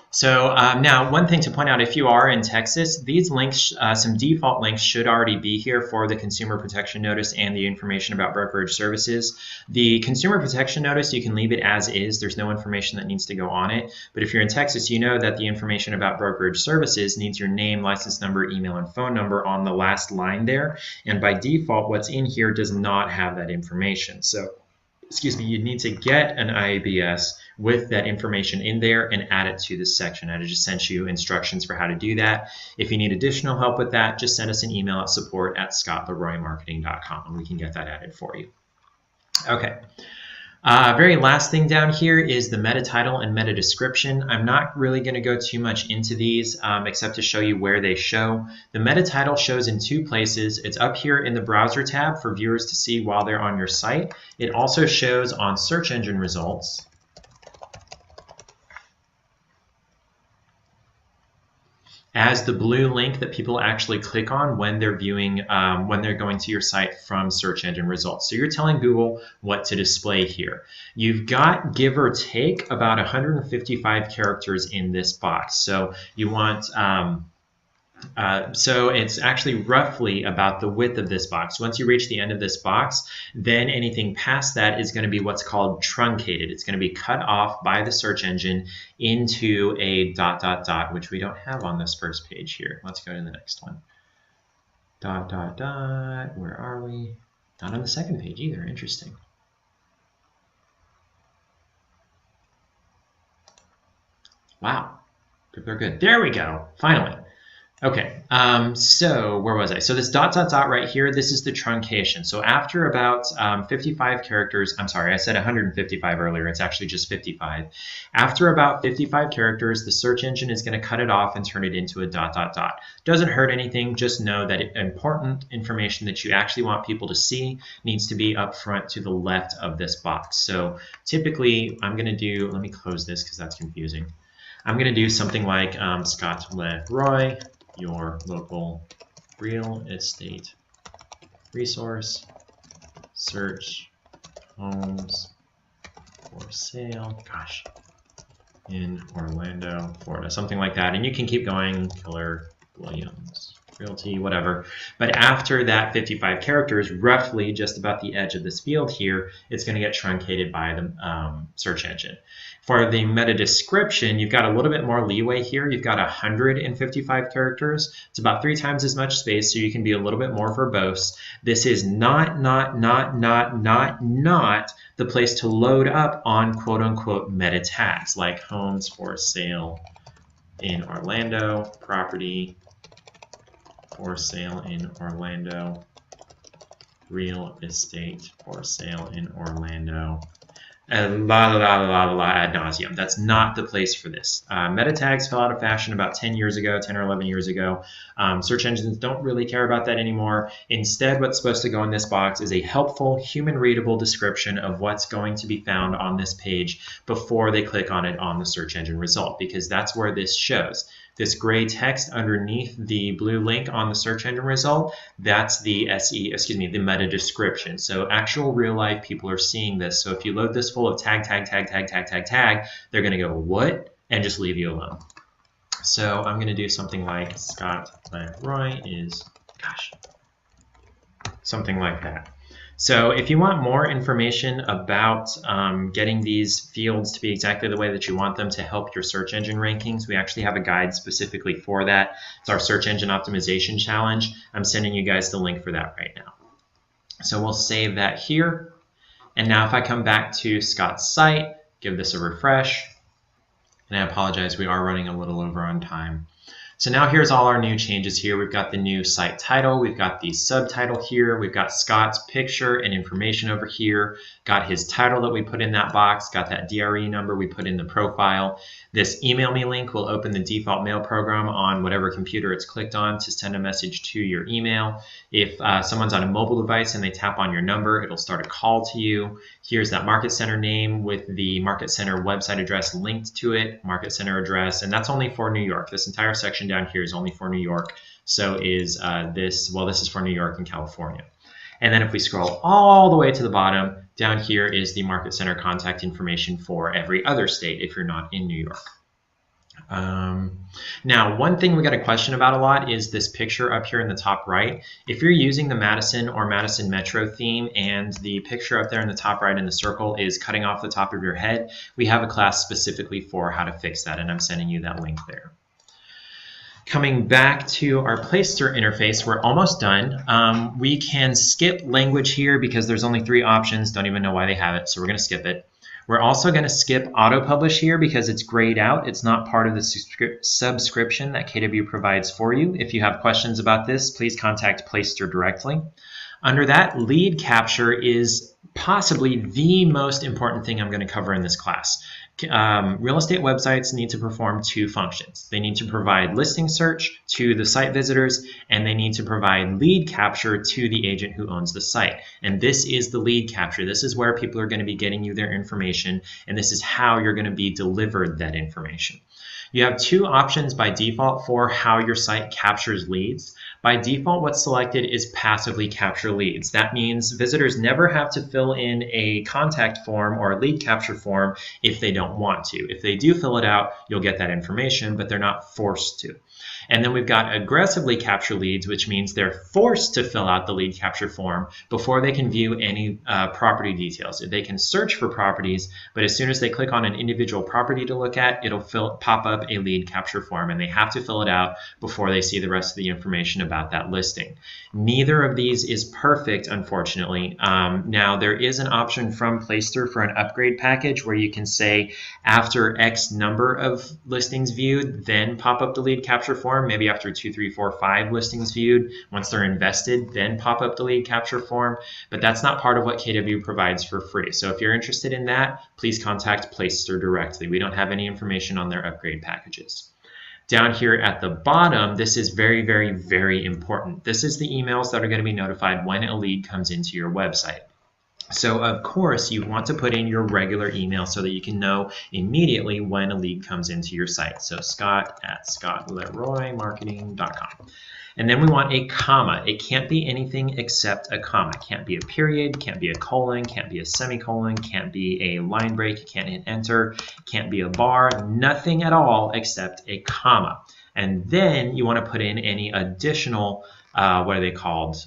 So now, one thing to point out, if you are in Texas, these links, some default links should already be here for the Consumer Protection Notice and the information about brokerage services. The Consumer Protection Notice, you can leave it as is. There's no information that needs to go on it. But if you're in Texas, you know that the information about brokerage services needs your name, license number, email, and phone number on the last line there. And by default, what's in here does not have that information. So, excuse me, you need to get an IABS with that information in there and add it to this section. I just sent you instructions for how to do that. If you need additional help with that, just send us an email at support@scottleroymarketing.com and we can get that added for you. Okay. Very last thing down here is the meta title and meta description. I'm not really going to go too much into these except to show you where they show. The meta title shows in two places. It's up here in the browser tab for viewers to see while they're on your site. It also shows on search engine results. As the blue link that people actually click on when they're viewing, when they're going to your site from search engine results. So you're telling Google what to display here. You've got, give or take, about 155 characters in this box. So you want, so it's actually roughly about the width of this box. Once you reach the end of this box, then anything past that is going to be what's called truncated. It's going to be cut off by the search engine into a ... which we don't have on this first page here. Let's go to the next one. ... Where are we? Not on the second page either. Interesting. Wow. People are good. There we go. Finally. Okay, so where was I? So this ... right here, this is the truncation. So after about 55 characters, I'm sorry, I said 155 earlier, it's actually just 55. After about 55 characters, the search engine is going to cut it off and turn it into a ... Doesn't hurt anything, just know that important information that you actually want people to see needs to be up front to the left of this box. So typically, I'm going to do, let me close this because that's confusing. I'm going to do something like Scott Leroy, your local real estate resource, search homes for sale, gosh, in Orlando, Florida, something like that. And you can keep going, Keller Williams Realty, whatever. But after that 55 characters, roughly just about the edge of this field here, it's going to get truncated by the search engine. For the meta description, you've got a little bit more leeway here. You've got 155 characters. It's about 3 times as much space, so you can be a little bit more verbose. This is not the place to load up on quote-unquote meta tags like homes for sale in Orlando, property for sale in Orlando, real estate for sale in Orlando, ad nauseum. That's not the place for this. Meta tags fell out of fashion about 10 years ago, 10 or 11 years ago. Search engines don't really care about that anymore. Instead, what's supposed to go in this box is a helpful, human-readable description of what's going to be found on this page before they click on it on the search engine result, because that's where this shows. This gray text underneath the blue link on the search engine result, that's the the meta description. So actual real life people are seeing this. So if you load this full of tag, they're going to go, what? And just leave you alone. So I'm going to do something like Scott Leroy is, something like that. So if you want more information about getting these fields to be exactly the way that you want them to help your search engine rankings, we actually have a guide specifically for that. It's our search engine optimization challenge. I'm sending you guys the link for that right now. So we'll save that here. And now if I come back to Scott's site, give this a refresh, and I apologize, we are running a little over on time. So now here's all our new changes here. We've got the new site title, we've got the subtitle here, we've got Scott's picture and information over here, got his title that we put in that box, got that DRE number we put in the profile. This email me link will open the default mail program on whatever computer it's clicked on to send a message to your email. If someone's on a mobile device and they tap on your number, it'll start a call to you. Here's that Market Center name with the Market Center website address linked to it, Market Center address, and that's only for New York. This entire section down here is only for New York. So is this is for New York and California. And then if we scroll all the way to the bottom, down here is the Market Center contact information for every other state if you're not in New York. Now, one thing we got a question about a lot is this picture up here in the top right. If you're using the Madison or Madison Metro theme and the picture up there in the top right in the circle is cutting off the top of your head, we have a class specifically for how to fix that, and I'm sending you that link there. Coming back to our Placester interface, we're almost done. We can skip language here because there's only 3 options. Don't even know why they have it, so we're going to skip it. We're also going to skip auto-publish here because it's grayed out. It's not part of the subscription that KW provides for you. If you have questions about this, please contact Placester directly. Under that, lead capture is possibly the most important thing I'm going to cover in this class. Real estate websites need to perform 2 functions. They need to provide listing search to the site visitors, and they need to provide lead capture to the agent who owns the site. And this is the lead capture. This is where people are going to be getting you their information, and this is how you're going to be delivered that information. You have 2 options by default for how your site captures leads. By default, what's selected is passively capture leads. That means visitors never have to fill in a contact form or a lead capture form if they don't want to. If they do fill it out, you'll get that information, but they're not forced to. And then we've got aggressively capture leads, which means they're forced to fill out the lead capture form before they can view any property details. They can search for properties, but as soon as they click on an individual property to look at, it'll pop up a lead capture form, and they have to fill it out before they see the rest of the information about that listing. Neither of these is perfect, unfortunately. Now, there is an option from Placester for an upgrade package where you can say after X number of listings viewed, then pop up the lead capture form. Maybe after 2, 3, 4, 5 listings viewed, once they're invested, then pop up the lead capture form. But that's not part of what KW provides for free. So if you're interested in that, please contact Placester directly. We don't have any information on their upgrade packages. Down here at the bottom, this is very, very, very important. This is the emails that are going to be notified when a lead comes into your website. So of course you want to put in your regular email so that you can know immediately when a lead comes into your site. So scott@scottleroymarketing.com. And then we want a comma. It can't be anything except a comma. It can't be a period, can't be a colon, can't be a semicolon, can't be a line break, you can't hit enter, can't be a bar, nothing at all except a comma. And then you want to put in any additional, what are they called?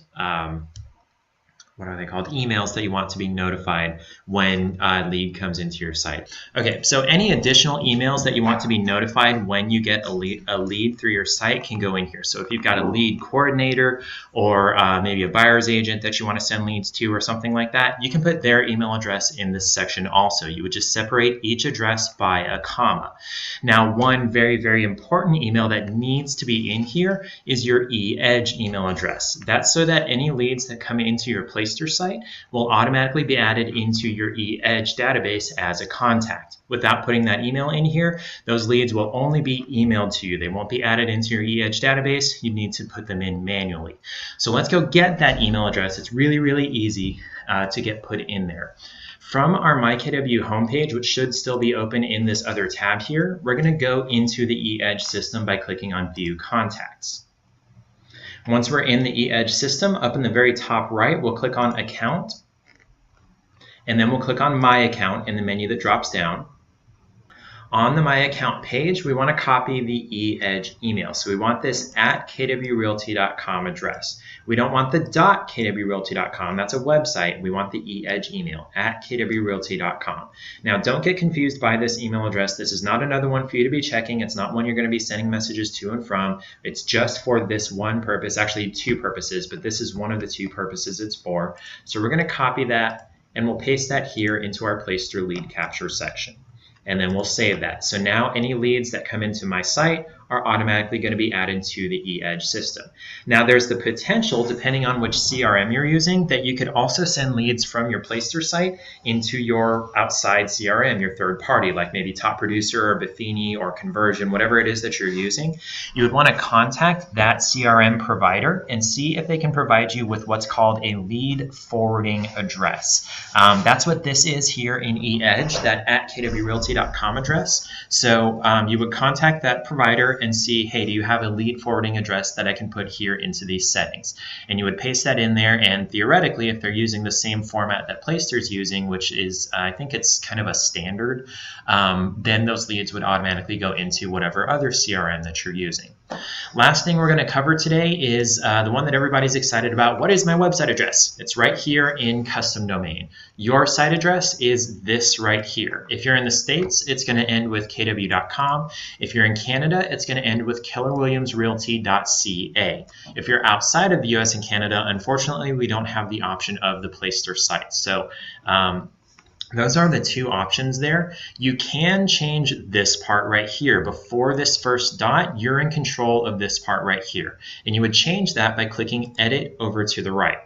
what are they called? Emails that you want to be notified when a lead comes into your site. Okay, so any additional emails that you want to be notified when you get a lead through your site can go in here. So if you've got a lead coordinator or maybe a buyer's agent that you want to send leads to or something like that, you can put their email address in this section also. You would just separate each address by a comma. Now, one very, very important email that needs to be in here is your e-edge email address. That's so that any leads that come into your Placester site will automatically be added into your e-edge database as a contact. Without putting that email in here, those leads will only be emailed to you. They won't be added into your e-edge database. You need to put them in manually. So let's go get that email address. It's really, really easy to get put in there. From our MyKW homepage, which should still be open in this other tab here, we're going to go into the e-edge system by clicking on View Contacts. Once we're in the e-edge system, up in the very top right, we'll click on Account, and then we'll click on My Account in the menu that drops down. On the My Account page, we want to copy the e-edge email. So we want this at kwrealty.com address. We don't want the .kwrealty.com. That's a website. We want the e-edge email at kwrealty.com. Now, don't get confused by this email address. This is not another one for you to be checking. It's not one you're going to be sending messages to and from. It's just for this one purpose, actually two purposes, but this is one of the two purposes it's for. So we're going to copy that, and we'll paste that here into our Placester lead capture section. And then we'll save that. So now any leads that come into my site are automatically going to be added to the e-edge system. Now there's the potential, depending on which CRM you're using, that you could also send leads from your Placester site into your outside CRM, your third party, like maybe Top Producer or Buffini or Conversion, whatever it is that you're using. You would want to contact that CRM provider and see if they can provide you with what's called a lead forwarding address. That's what this is here in e-edge, that at kwrealty.com address. So you would contact that provider and see, hey, do you have a lead forwarding address that I can put here into these settings? And you would paste that in there, and theoretically, if they're using the same format that Placester's using, which is, I think it's kind of a standard, then those leads would automatically go into whatever other CRM that you're using. Last thing we're going to cover today is the one that everybody's excited about. What is my website address? It's right here in custom domain. Your site address is this right here. If you're in the States, it's going to end with kw.com. If you're in Canada, it's going to end with kellerwilliamsrealty.ca. If you're outside of the US and Canada, unfortunately, we don't have the option of the Placester site. So those are the two options there. You can change this part right here. Before this first dot, you're in control of this part right here. And you would change that by clicking Edit over to the right.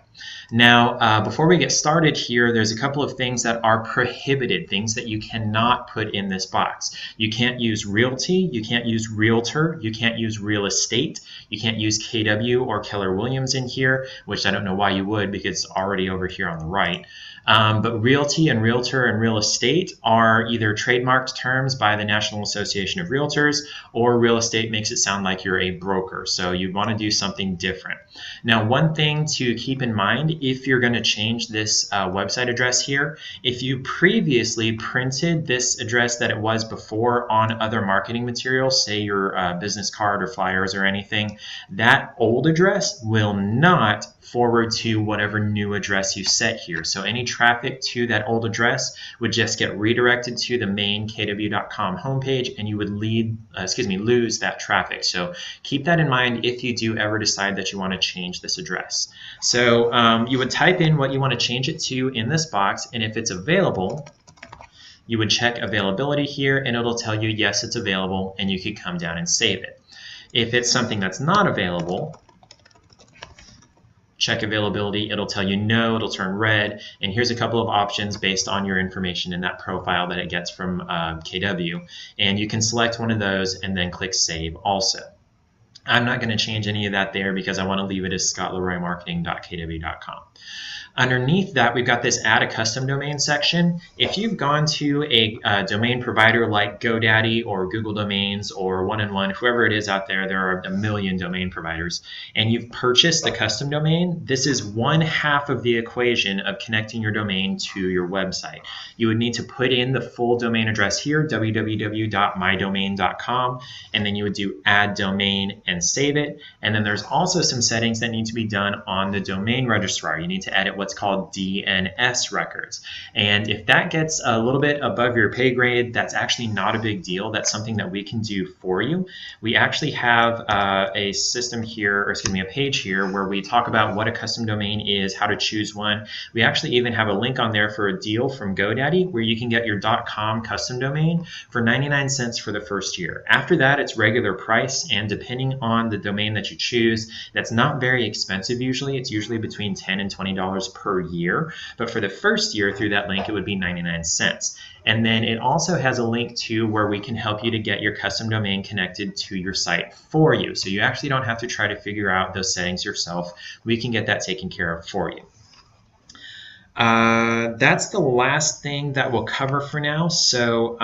Now, before we get started here, there's a couple of things that are prohibited, things that you cannot put in this box. You can't use realty, you can't use realtor, you can't use real estate, you can't use KW or Keller Williams in here, which I don't know why you would because it's already over here on the right. But realty and realtor and real estate are either trademarked terms by the National Association of Realtors, or real estate makes it sound like you're a broker. So you want to do something different. Now, one thing to keep in mind if you're going to change this website address here, if you previously printed this address that it was before on other marketing materials, say your business card or flyers or anything, that old address will not forward to whatever new address you set here. So any traffic to that old address would just get redirected to the main kw.com homepage, and you would lose that traffic. So keep that in mind if you do ever decide that you want to change this address. So you would type in what you want to change it to in this box, and if it's available, you would check availability here, and it'll tell you yes, it's available, and you could come down and save it. If it's something that's not available, check availability, it'll tell you no, it'll turn red, and here's a couple of options based on your information in that profile that it gets from KW, and you can select one of those and then click Save also. I'm not going to change any of that there because I want to leave it as scottleroymarketing.kw.com. Underneath that, we've got this Add a Custom Domain section. If you've gone to a domain provider like GoDaddy or Google Domains or One-in-One, whoever it is out there, there are a million domain providers, and you've purchased the custom domain, this is one half of the equation of connecting your domain to your website. You would need to put in the full domain address here, www.mydomain.com, and then you would do Add Domain and save it. And then there's also some settings that need to be done on the domain registrar. You need to edit what's called DNS records. And if that gets a little bit above your pay grade, that's actually not a big deal. That's something that we can do for you. We actually have a system here, or excuse me, a page here where we talk about what a custom domain is, how to choose one. We actually even have a link on there for a deal from GoDaddy where you can get your .com custom domain for 99 cents for the first year. After that, it's regular price, and depending on the domain that you choose, that's not very expensive usually. It's usually between $10 and $20 per year, but for the first year through that link, it would be 99 cents. And then it also has a link to where we can help you to get your custom domain connected to your site for you. So you actually don't have to try to figure out those settings yourself. We can get that taken care of for you. That's the last thing that we'll cover for now. So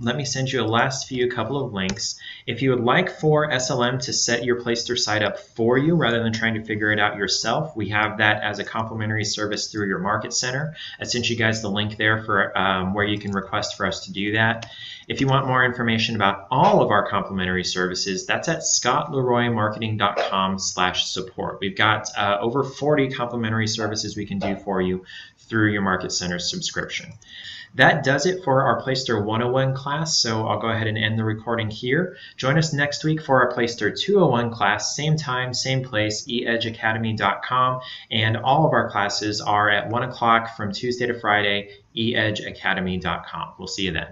let me send you a last couple of links. If you would like for SLM to set your Placester site up for you rather than trying to figure it out yourself, we have that as a complimentary service through your Market Center. I sent you guys the link there for where you can request for us to do that. If you want more information about all of our complimentary services, that's at scottleroymarketing.com/support. We've got over 40 complimentary services we can do for you through your Market Center subscription. That does it for our Placester 101 class, so I'll go ahead and end the recording here. Join us next week for our Placester 201 class, same time, same place, eedgeacademy.com, and all of our classes are at 1 o'clock from Tuesday to Friday, eedgeacademy.com. We'll see you then.